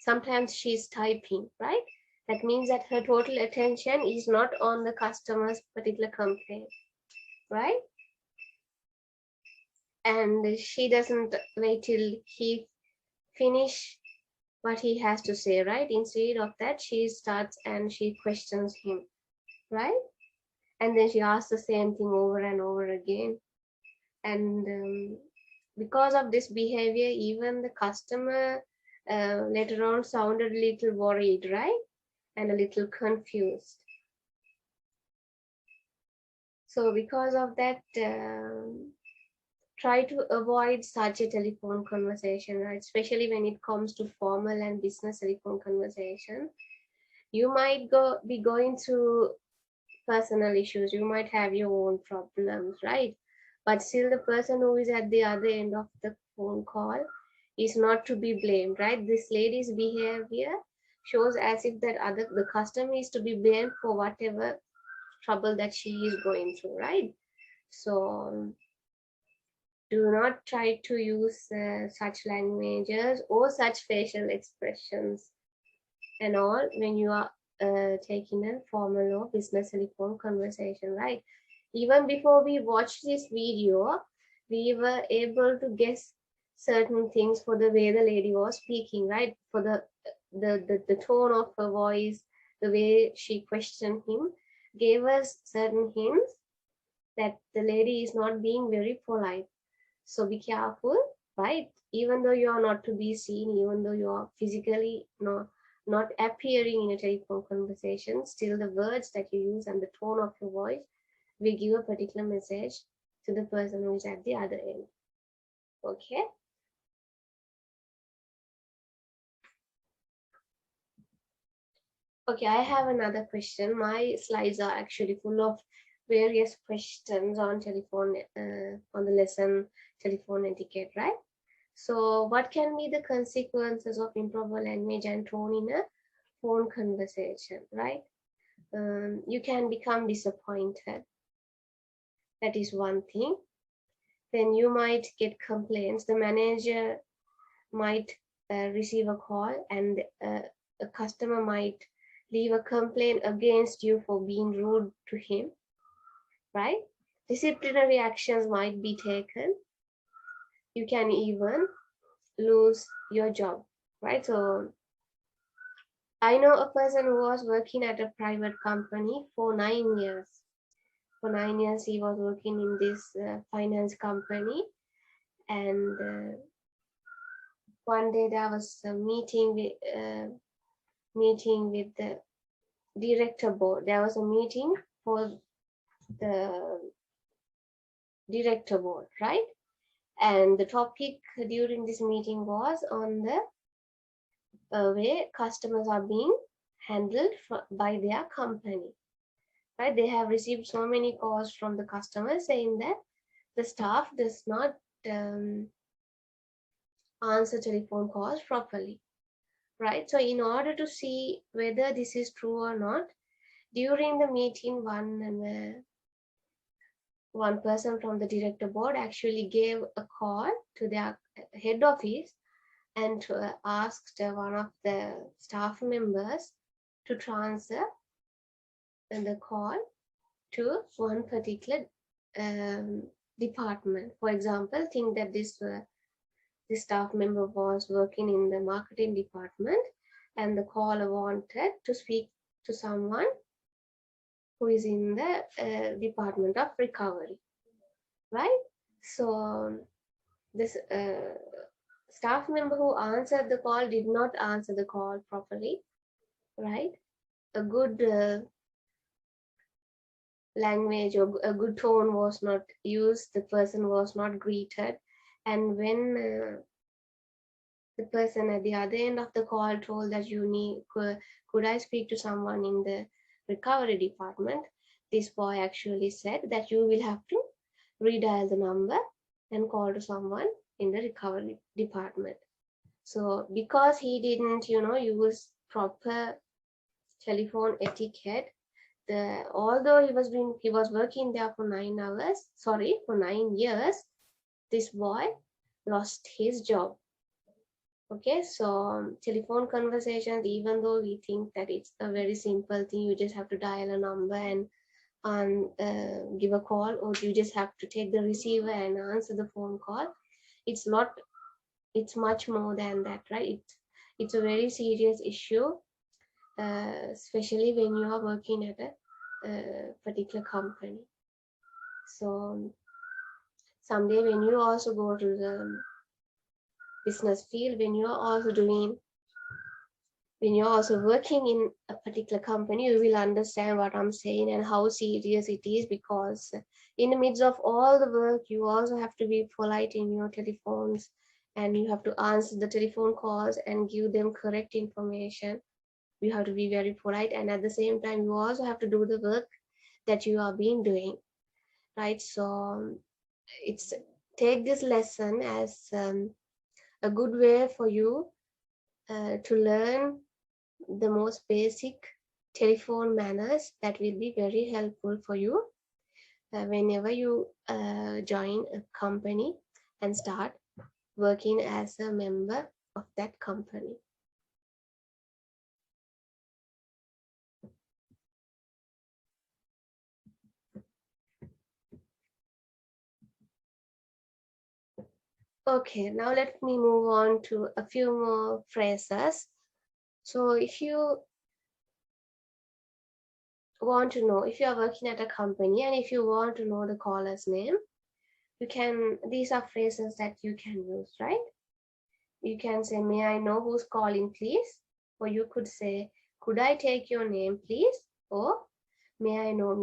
Sometimes she's typing, right? That means that her total attention is not on the customer's particular complaint, right? And she doesn't wait till he finish what he has to say, right? Instead of that, she starts and she questions him, right? And then she asks the same thing over and over again. And because of this behavior, even the customer later on sounded a little worried, right? And a little confused. So because of that, try to avoid such a telephone conversation, right? Especially when it comes to formal and business telephone conversation. You might be going through personal issues. You might have your own problems, right? But still the person who is at the other end of the phone call is not to be blamed, right? This lady's behavior shows as if the customer is to be blamed for whatever trouble that she is going through, right? So do not try to use such languages or such facial expressions and all when you are taking a formal or business telephone conversation, right? Even before we watched this video, we were able to guess certain things for the way the lady was speaking, right? For the tone of her voice, the way she questioned him, gave us certain hints that the lady is not being very polite. So be careful, right? Even though you are not to be seen, even though you are physically not appearing in a telephone conversation, still the words that you use and the tone of your voice will give a particular message to the person who is at the other end. Okay. Okay, I have another question. My slides are actually full of various questions on telephone, on the lesson telephone etiquette, right? So what can be the consequences of improper language and tone in a phone conversation, right? You can become disappointed. That is one thing. Then you might get complaints. The manager might receive a call and a customer might leave a complaint against you for being rude to him, right? Disciplinary actions might be taken. You can even lose your job, right? So I know a person who was working at a private company for 9 years. For 9 years, he was working in this finance company, and one day there was a meeting with the director board. There was a meeting for the director board, right? And the topic during this meeting was on the way customers are being handled by their company, right? They have received so many calls from the customers saying that the staff does not answer telephone calls properly, right? So in order to see whether this is true or not, during the meeting, one person from the director board actually gave a call to their head office and asked one of the staff members to transfer the call to one particular department. For example, think that this staff member was working in the marketing department and the caller wanted to speak to someone who is in the department of recovery, right? So this staff member who answered the call did not answer the call properly, right? A good language or a good tone was not used. The person was not greeted, and when the person at the other end of the call told that could I speak to someone in the recovery department, this boy actually said that you will have to redial the number and call to someone in the recovery department. So because he didn't use proper telephone etiquette, although he was working there for 9 years, this boy lost his job. Okay, so telephone conversations, even though we think that it's a very simple thing, you just have to dial a number and give a call, or you just have to take the receiver and answer the phone call. It's much more than that, right? It's a very serious issue, especially when you are working at a particular company. So someday when you also go to the business field, when you're also working in a particular company, you will understand what I'm saying and how serious it is, because in the midst of all the work, you also have to be polite in your telephones, and you have to answer the telephone calls and give them correct information. You have to be very polite, and at the same time, you also have to do the work that you are being doing, right? So it's take this lesson as a good way for you to learn the most basic telephone manners that will be very helpful for you whenever you join a company and start working as a member of that company. Okay, now let me move on to a few more phrases. So if you want to know, if you are working at a company and if you want to know the caller's name, these are phrases that you can use, right? You can say, may I know who's calling, please? Or you could say, could I take your name, please? Or may I know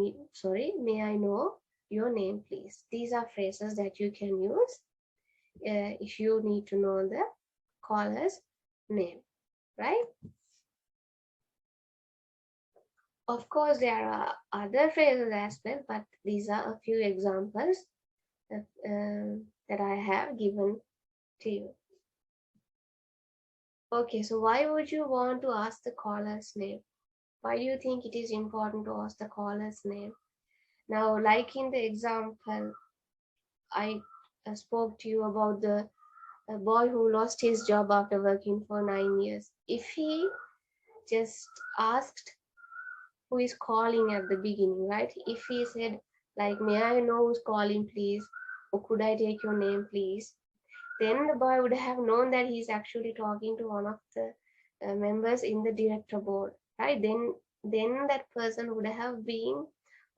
your name, please? These are phrases that you can use if you need to know the caller's name, right? Of course, there are other phrases as well, but these are a few examples that I have given to you. Okay, so why would you want to ask the caller's name? Why do you think it is important to ask the caller's name? Now, like in the example, I spoke to you about the boy who lost his job after working for 9 years. If he just asked who is calling at the beginning, right? If he said, like, may I know who's calling, please? Or could I take your name, please? Then the boy would have known that he's actually talking to one of the members in the director board, right? Then that person would have been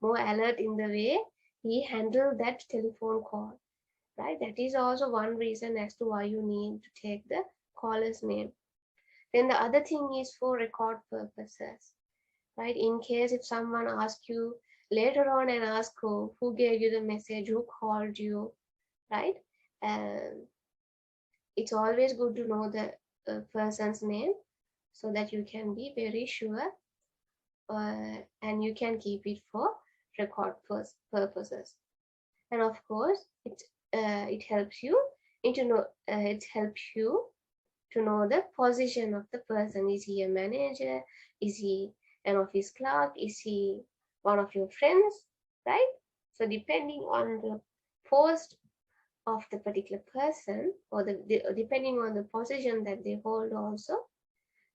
more alert in the way he handled that telephone call, right? That is also one reason as to why you need to take the caller's name. Then the other thing is for record purposes, right? In case if someone asks you later on and ask who gave you the message, who called you, right? It's always good to know the person's name so that you can be very sure and you can keep it for record purposes. And of course, it helps you to know the position of the person. Is he a manager? Is he an office clerk? Is he one of your friends? Right? So depending on the post of the particular person, or depending on the position that they hold also,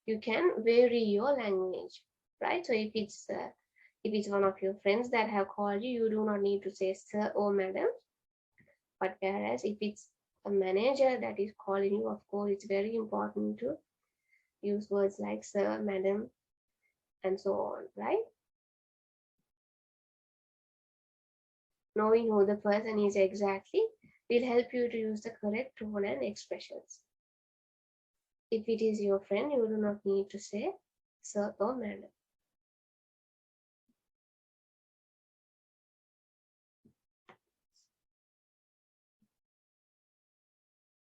you can vary your language, right? So if it's one of your friends that have called you, you do not need to say sir or madam. But whereas if it's a manager that is calling you, of course, it's very important to use words like sir, madam, and so on, right? Knowing who the person is exactly will help you to use the correct tone and expressions. If it is your friend, you do not need to say sir or madam.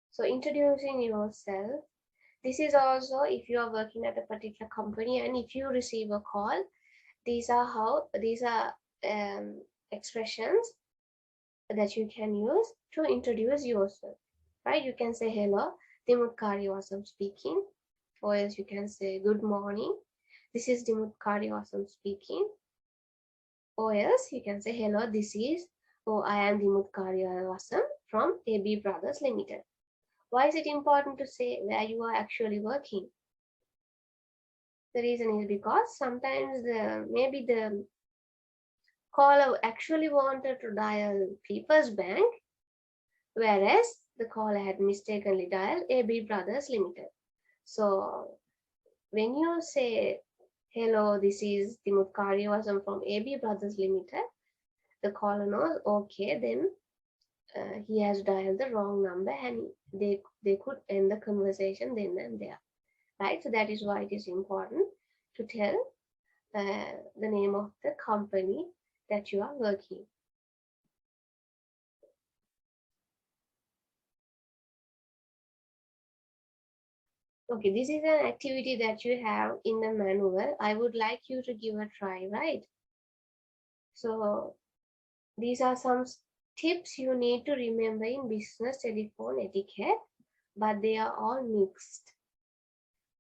So introducing yourself. This is also if you are working at a particular company and if you receive a call, these are expressions that you can use to introduce yourself, right? You can say hello, Dimut Karyawasam speaking, or else you can say good morning, this is Dimut Karyawasam speaking, or else you can say hello, I am Dimut Karyawasam from AB Brothers Limited. Why is it important to say where you are actually working? The reason is because sometimes maybe the caller actually wanted to dial People's Bank, whereas the caller had mistakenly dialed AB Brothers Limited. So when you say, hello, this is Timur Karyavasam from AB Brothers Limited, the caller knows, okay, then he has dialed the wrong number and they could end the conversation then and there, right? So that is why it is important to tell the name of the company that you are working. Okay, this is an activity that you have in the manual. I would like you to give a try, right? So these are some tips you need to remember in business telephone etiquette, but they are all mixed.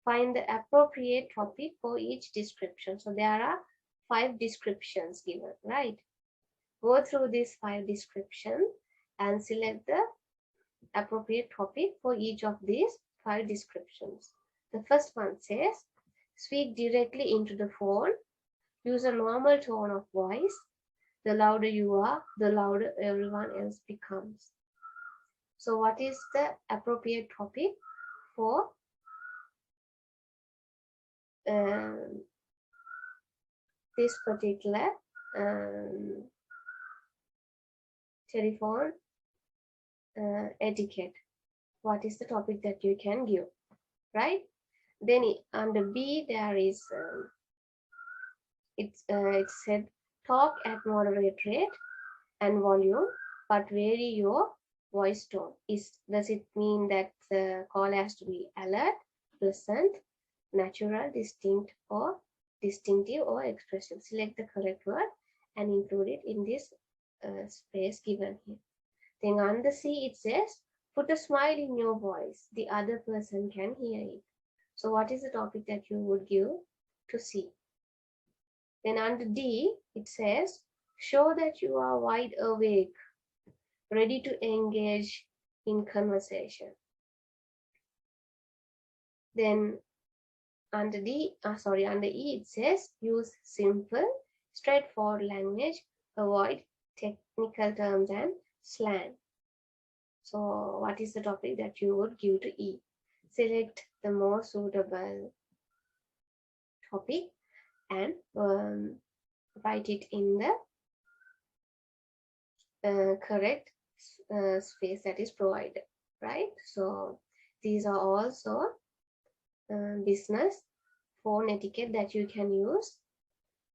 Find the appropriate topic for each description. So there are 5 descriptions given, right? Go through these 5 descriptions and select the appropriate topic for each of these 5 descriptions. The first one says, speak directly into the phone, use a normal tone of voice. The louder you are, the louder everyone else becomes. So what is the appropriate topic for this particular telephone etiquette? What is the topic that you can give, right? Then under B there is it's said talk at moderate rate and volume, but vary your voice tone. Does it mean that the call has to be alert, pleasant, natural, distinctive, or expressive? Select the correct word and include it in this space given here. Then under C it says, put a smile in your voice. The other person can hear it. So what is the topic that you would give to C? Then under D, it says, show that you are wide awake, ready to engage in conversation. Then under E, it says, use simple, straightforward language, avoid technical terms and slang. So what is the topic that you would give to E? Select the most suitable topic and write it in the correct space that is provided, right? So these are also business phone etiquette that you can use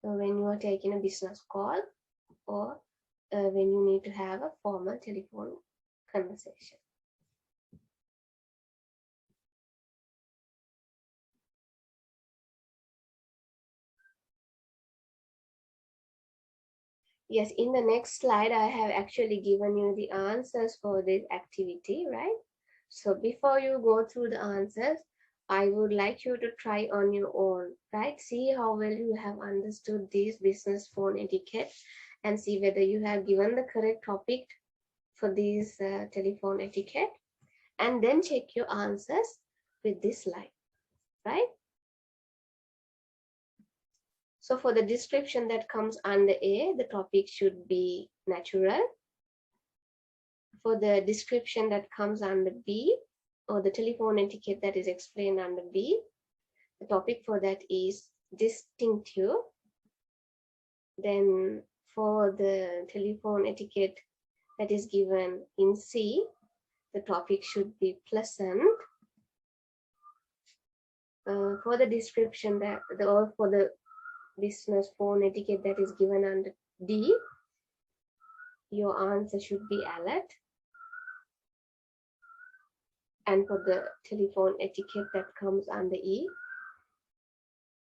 when you are taking a business call or when you need to have a formal telephone conversation. Yes, in the next slide, I have actually given you the answers for this activity, right? So before you go through the answers, I would like you to try on your own, right? See how well you have understood this business phone etiquette and see whether you have given the correct topic for this telephone etiquette, and then check your answers with this slide, right? So for the description that comes under A, the topic should be natural. For the description that comes under B, or the telephone etiquette that is explained under B, the topic for that is distinctive. Then for the telephone etiquette that is given in C, the topic should be pleasant. For the description or for the business phone etiquette that is given under D, your answer should be alert. And for the telephone etiquette that comes under E,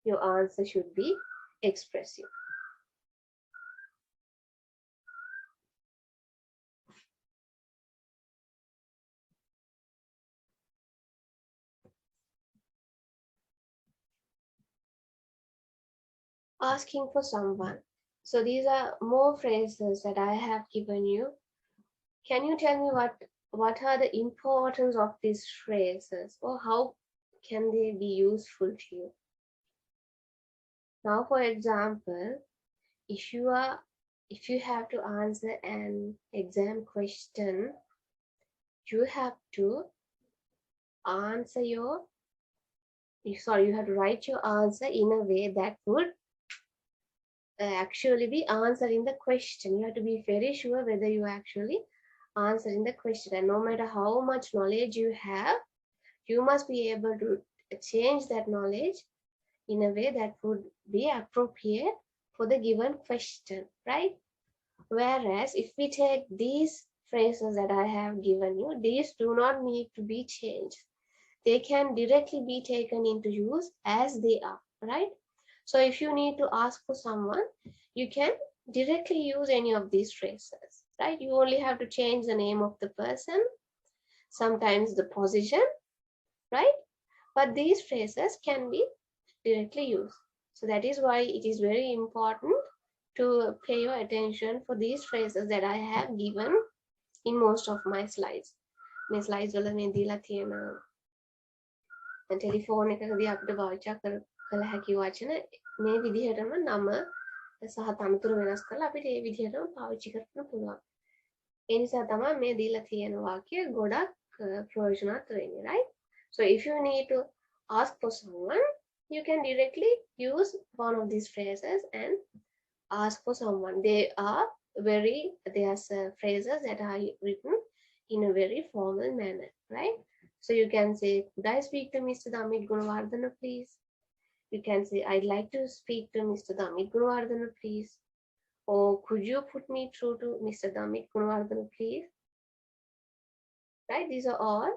your answer should be expressive. Asking for someone. So these are more phrases that I have given you. Can you tell me what are the importance of these phrases, or how can they be useful to you? Now, for example, if you have to answer an exam question, you have to answer your you have to write your answer in a way that would actually be answering the question. You have to be very sure whether you are actually answering the question. And no matter how much knowledge you have, you must be able to change that knowledge in a way that would be appropriate for the given question, right? Whereas if we take these phrases that I have given you, these do not need to be changed. They can directly be taken into use as they are, right? So if you need to ask for someone, you can directly use any of these phrases, right? You only have to change the name of the person, sometimes the position, right? But these phrases can be directly used. So that is why it is very important to pay your attention for these phrases that I have given in most of my slides. මේ slides වල මේ දීලා තියෙන telephone එකකදී අපිට භාවිතා කළ හැකි වචන මේ විදිහටම නම සහ තනතුර වෙනස් කරලා අපිට මේ විදිහටම පාවිච්චි කරන්න පුළුවන්. ඒ නිසා තමයි මේ දීලා තියෙන වාක්‍ය ගොඩක් ප්‍රයෝජනවත් වෙන්නේ, right? So if you need to ask for someone, you can directly use one of these phrases and ask for someone. They are phrases that are written in a very formal manner, right? So you can say, could I speak to Mr. Damit Gunawardana, please? You can say, I'd like to speak to Mr. Damit Gunawardana, please. Or could you put me through to Mr. Damit Gunawardana, please? Right? These are all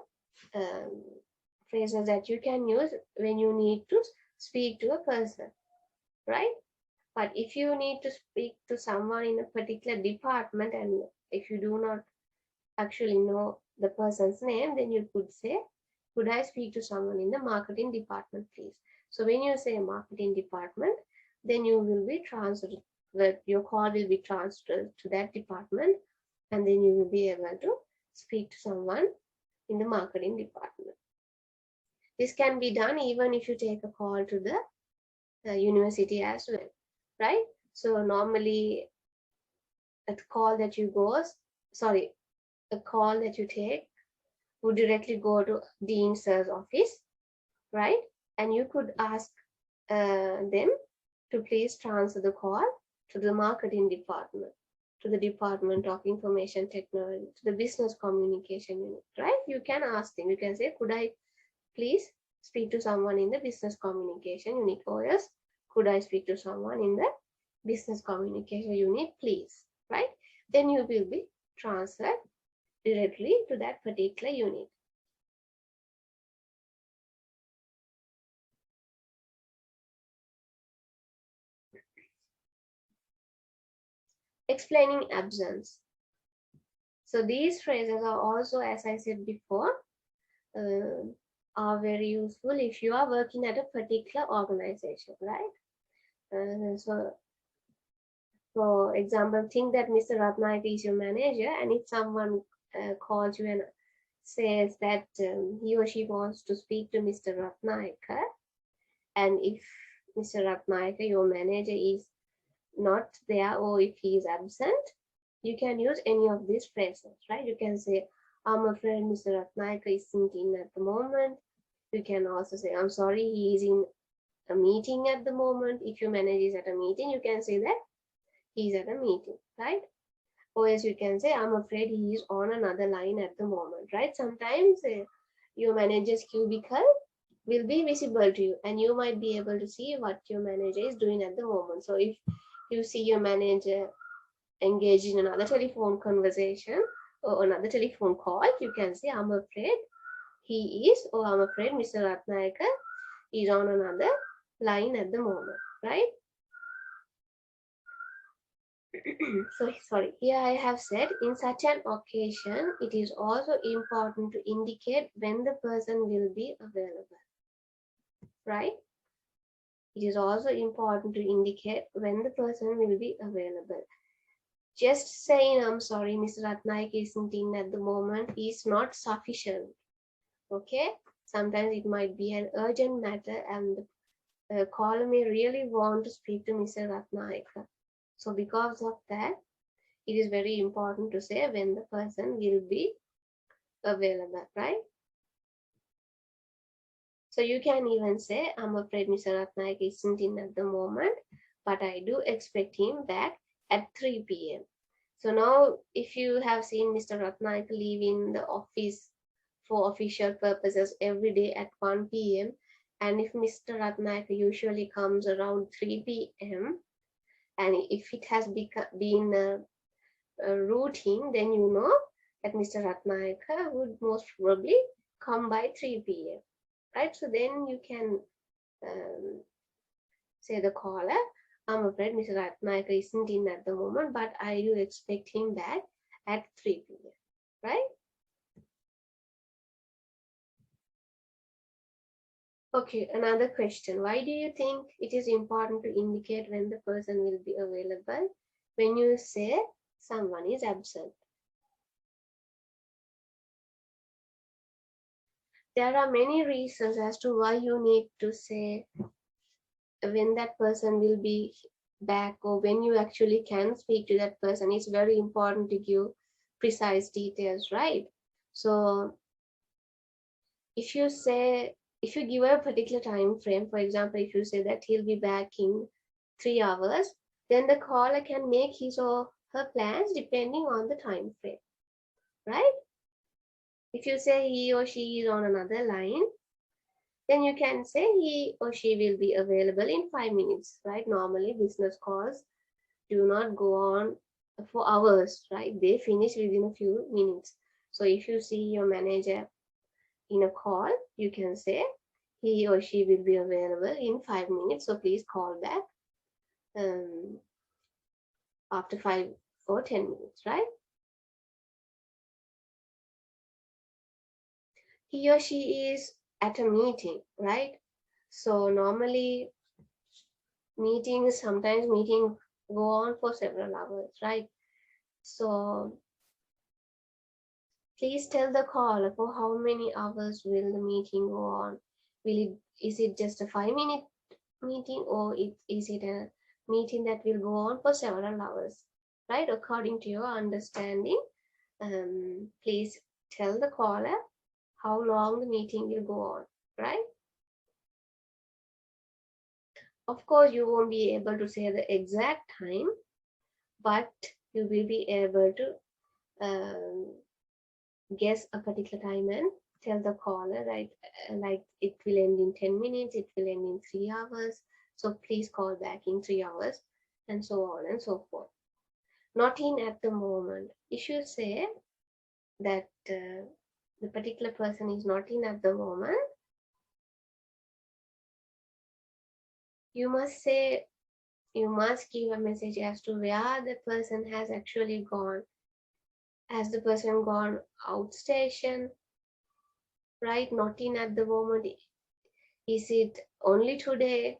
phrases that you can use when you need to speak to a person, right? But if you need to speak to someone in a particular department and if you do not actually know the person's name, then you could say, could I speak to someone in the marketing department, please? So when you say marketing department, then you will be transferred, your call will be transferred to that department, and then you will be able to speak to someone in the marketing department. This can be done even if you take a call to the university as well, right? So normally a call that you take would directly go to Dean Sir's office, right? And you could ask them to please transfer the call to the marketing department, to the Department of Information Technology, to the Business Communication Unit, right? You can ask them, you can say, could I please speak to someone in the Business Communication Unit, or else, could I speak to someone in the Business Communication Unit, please, right? Then you will be transferred directly to that particular unit. Explaining absence. So these phrases are also, as I said before, are very useful if you are working at a particular organization, right? So for example, think that Mr. Ratnayaka is your manager, and if someone calls you and says that he or she wants to speak to Mr. Ratnayaka, and if Mr. Ratnayaka, your manager, is not there or if he is absent, you can use any of these phrases, right? You can say, I'm afraid Mr. Ratnayaka isn't in at the moment. You can also say, I'm sorry, he is in a meeting at the moment. If your manager is at a meeting, you can say that he's at a meeting, right? Or as you can say, I'm afraid he is on another line at the moment, right? Sometimes your manager's cubicle will be visible to you and you might be able to see what your manager is doing at the moment. So if you see your manager engaged in another telephone conversation or another telephone call, you can say, I'm afraid he is, or I'm afraid Mr. Ratnayaka is on another line at the moment, right? So sorry, here I have said, in such an occasion, it is also important to indicate when the person will be available, right? It is also important to indicate when the person will be available. Just saying, I'm sorry, Mr. Ratnayaka isn't in at the moment is not sufficient, okay? Sometimes it might be an urgent matter and the caller may really want to speak to Mr. Ratnayaka. So because of that, it is very important to say when the person will be available, right? So you can even say, I'm afraid Mr. Ratnaik isn't in at the moment, but I do expect him back at 3 p.m. So now, if you have seen Mr. Ratnaik leaving the office for official purposes every day at 1 p.m., and if Mr. Ratnaik usually comes around 3 p.m., and if it has been a routine, then you know that Mr. Ratnaik would most probably come by 3 p.m. Right? So then you can say the caller, I'm afraid Mr. Ratnaik isn't in at the moment, but I do expect him back at 3 p.m. Right? Okay, another question. Why do you think it is important to indicate when the person will be available when you say someone is absent? There are many reasons as to why you need to say when that person will be back or when you actually can speak to that person. It's very important to give precise details, right? So if you say, if you give a particular time frame, for example, if you say that he'll be back in 3 hours, then the caller can make his or her plans depending on the time frame, right? If you say he or she is on another line, then you can say he or she will be available in 5 minutes, right? Normally business calls do not go on for hours, right? They finish within a few minutes. So if you see your manager in a call, you can say he or she will be available in 5 minutes. So please call back um, after 5 or 10 minutes, right? He or she is at a meeting, right? So normally sometimes meetings go on for several hours, right? So please tell the caller for how many hours will the meeting go on. Is it just a 5 minute meeting, or is it a meeting that will go on for several hours, right? According to your understanding, please tell the caller how long the meeting will go on, right? Of course, you won't be able to say the exact time, but you will be able to guess a particular time and tell the caller, right? Like it will end in 10 minutes, it will end in 3 hours. So please call back in 3 hours, and so on and so forth. Not in at the moment. If you say that the particular person is not in at the moment, you must say, you must give a message as to where the person has actually gone. Has the person gone outstation, right? Not in at the moment. Is it only today,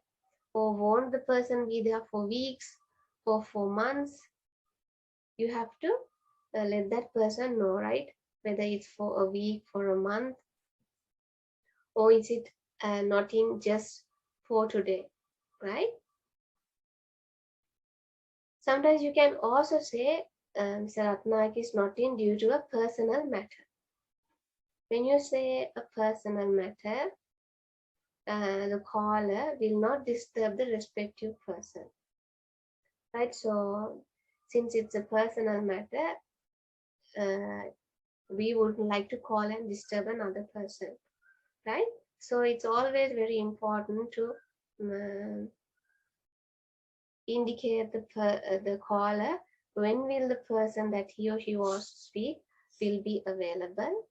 or won't the person be there for weeks or for months? You have to let that person know, right? Whether it's for a week, for a month, or is it not in just for today, right? Sometimes you can also say Mr. Ratnaik is not in due to a personal matter. When you say a personal matter, the caller will not disturb the respective person, right? So since it's a personal matter, we would like to call and disturb another person, right? So it's always very important to indicate the caller when will the person that he or she wants to speak will be available,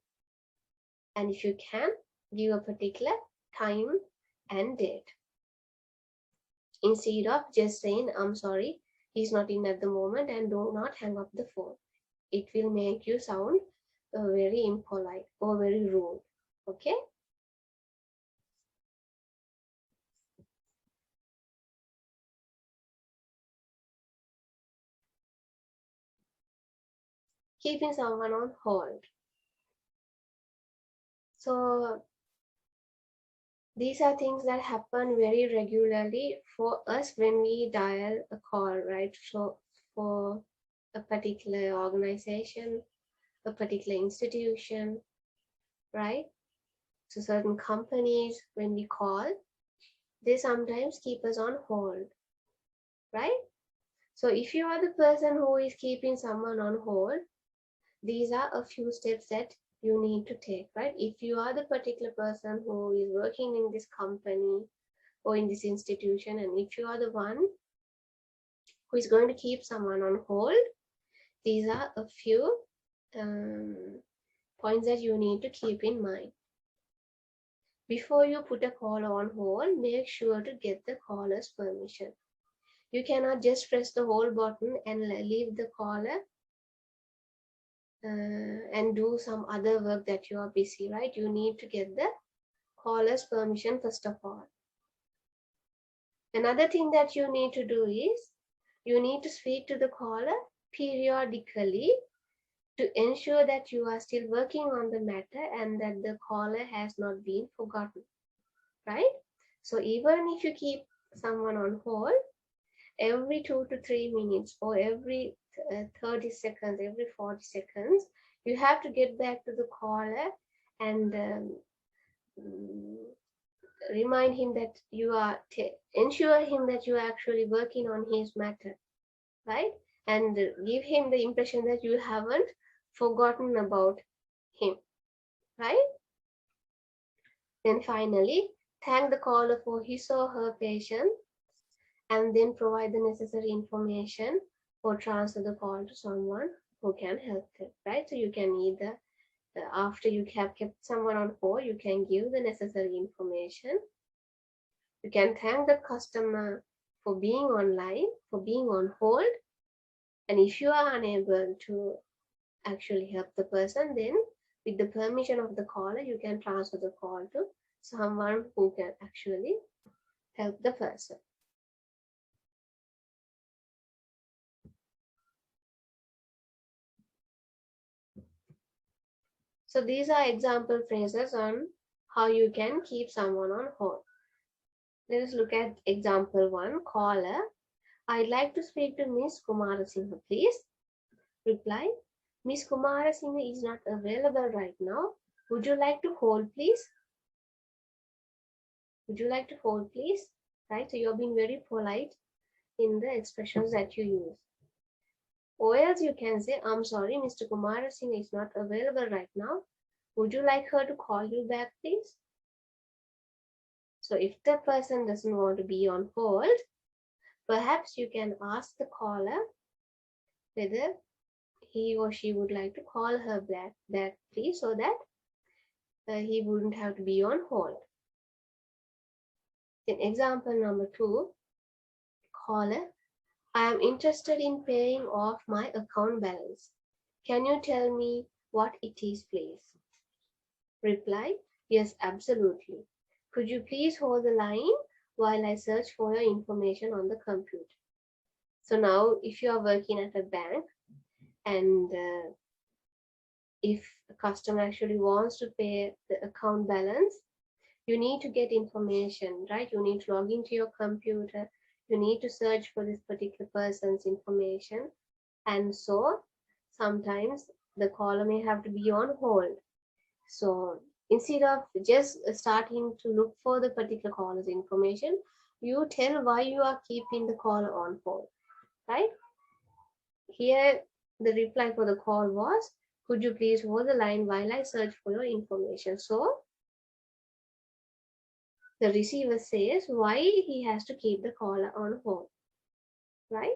and if you can give a particular time and date instead of just saying I'm sorry, he's not in at the moment, and do not hang up the phone. It will make you sound very impolite or very rude. Okay. Keeping someone on hold. So these are things that happen very regularly for us when we dial a call, right? So for a particular organization, a particular institution, right? So certain companies, when we call, they sometimes keep us on hold, right? So if you are the person who is keeping someone on hold, these are a few steps that you need to take, right? If you are the particular person who is working in this company or in this institution, and if you are the one who is going to keep someone on hold, these are a few points that you need to keep in mind. Before you put a caller on hold, make sure to get the caller's permission. You cannot just press the hold button and leave the caller and do some other work that you are busy, right? You need to get the caller's permission first of all. Another thing that you need to do is you need to speak to the caller periodically to ensure that you are still working on the matter and that the caller has not been forgotten, right? So even if you keep someone on hold, every 2 to 3 minutes or every 30 seconds, every 40 seconds, you have to get back to the caller and remind him that you are, ensure him that you are actually working on his matter, right? And give him the impression that you haven't forgotten about him, right? Then finally, thank the caller for his or her patience and then provide the necessary information or transfer the call to someone who can help them, right? So you can either, after you have kept someone on hold, you can give the necessary information. You can thank the customer for being online, for being on hold. And if you are unable to actually help the person, then with the permission of the caller, you can transfer the call to someone who can actually help the person. So these are example phrases on how you can keep someone on hold. Let us look at example 1. Caller, I'd like to speak to Miss Kumarasinghe, please. Reply, Miss Kumarasinghe is not available right now. Would you like to hold, please? Would you like to hold, please? Right, so you're being very polite in the expressions that you use. Or else you can say, I'm sorry, Mr. Kumarasinghe is not available right now. Would you like her to call you back, please? So if the person doesn't want to be on hold, perhaps you can ask the caller whether he or she would like to call her back please, so that he wouldn't have to be on hold. In example number 2, caller, I am interested in paying off my account balance. Can you tell me what it is, please? Reply, yes, absolutely. Could you please hold the line while I search for your information on the computer? So now if you are working at a bank and if a customer actually wants to pay the account balance, you need to get information, right? You need to log into your computer. You need to search for this particular person's information. And so sometimes the caller may have to be on hold. So instead of just starting to look for the particular caller's information, you tell why you are keeping the caller on hold, right? Here, the reply for the call was, could you please hold the line while I search for your information? So the receiver says why he has to keep the caller on hold, right?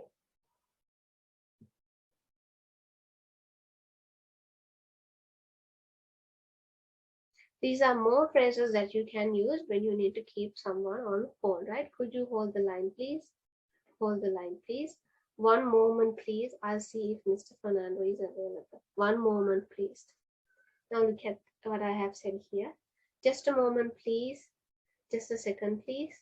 These are more phrases that you can use when you need to keep someone on hold, right? Could you hold the line, please? Hold the line, please. One moment, please. I'll see if Mr. Fernando is available. One moment, please. Now look at what I have said here. Just a moment, please. Just a second, please.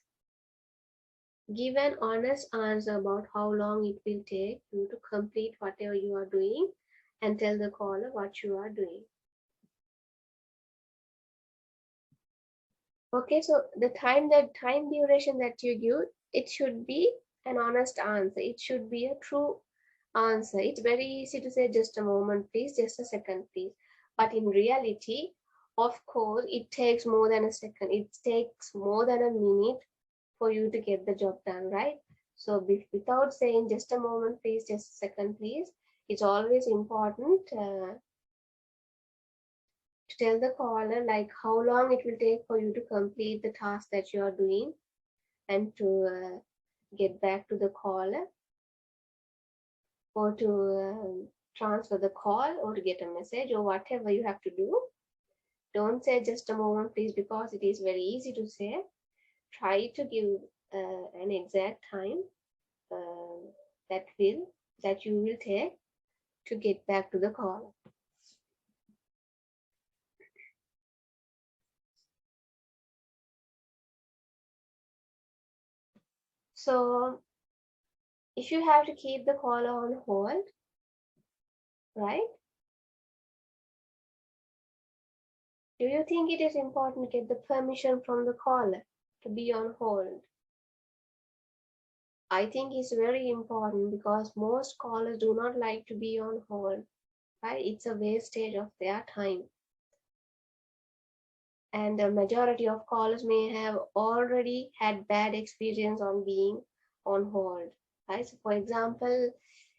Give an honest answer about how long it will take you to complete whatever you are doing and tell the caller what you are doing. Okay, so the time duration that you give, it should be an honest answer. It should be a true answer. It's very easy to say just a moment, please, just a second, please. But in reality, Of course, it takes more than a second. It takes more than a minute for you to get the job done, right? So without saying just a moment, please, just a second, please, it's always important to tell the caller like how long it will take for you to complete the task that you are doing and to get back to the caller or to transfer the call or to get a message or whatever you have to do. Don't say just a moment, please, because it is very easy to say. Try to give an exact time uh, that you will take to get back to the call. So if you have to keep the caller on hold, right? Do you think it is important to get the permission from the caller to be on hold? I think it's very important because most callers do not like to be on hold, right? It's a wastage of their time. And the majority of callers may have already had bad experience on being on hold, right? So for example,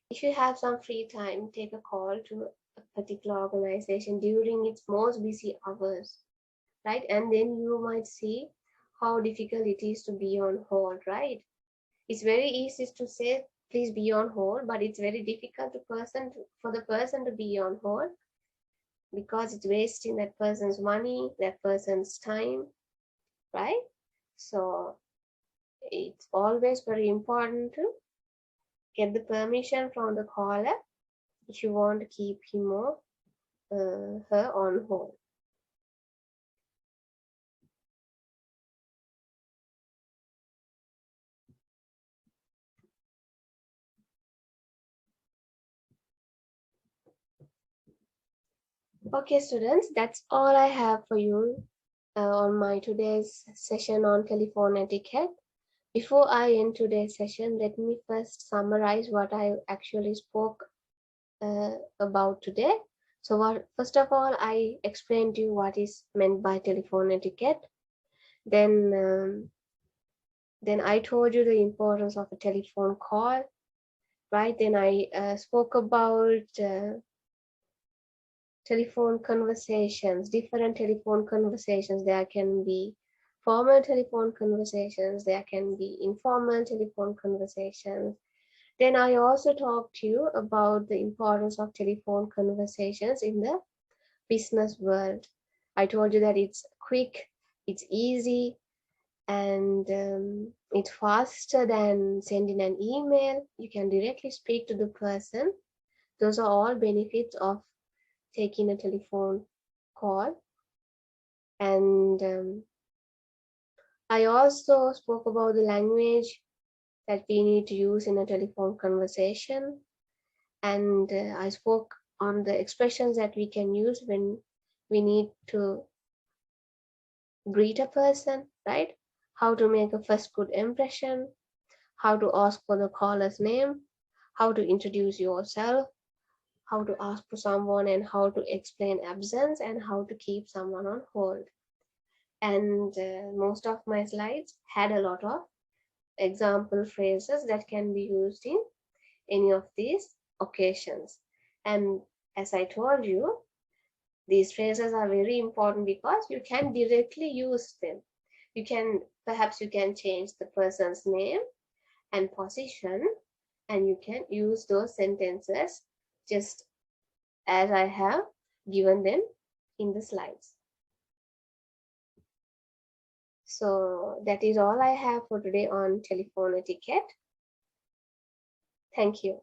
if you have some free time, take a call to a particular organization during its most busy hours, right? And then you might see how difficult it is to be on hold, right? It's very easy to say, please be on hold, but it's very difficult for the person to be on hold because it's wasting that person's money, that person's time, right? So it's always very important to get the permission from the caller if you want to keep him or her on hold. Okay, students, that's all I have for you on my today's session on telephone etiquette. Before I end today's session, let me first summarize what I actually spoke about today. So first of all, I explained to you what is meant by telephone etiquette. Then I told you the importance of a telephone call, right? Then I spoke about telephone conversations, different telephone conversations. There can be formal telephone conversations, there can be informal telephone conversations. Then I also talked to you about the importance of telephone conversations in the business world. I told you that it's quick, it's easy, and it's faster than sending an email. You can directly speak to the person. Those are all benefits of taking a telephone call. And I also spoke about the language that we need to use in a telephone conversation. And I spoke on the expressions that we can use when we need to greet a person, right? How to make a first good impression, how to ask for the caller's name, how to introduce yourself, how to ask for someone, and how to explain absence, and how to keep someone on hold. And most of my slides had a lot of example phrases that can be used in any of these occasions. And as I told you, these phrases are very important because you can directly use them. Perhaps you can change the person's name and position, and you can use those sentences just as I have given them in the slides. So that is all I have for today on telephone etiquette. Thank you.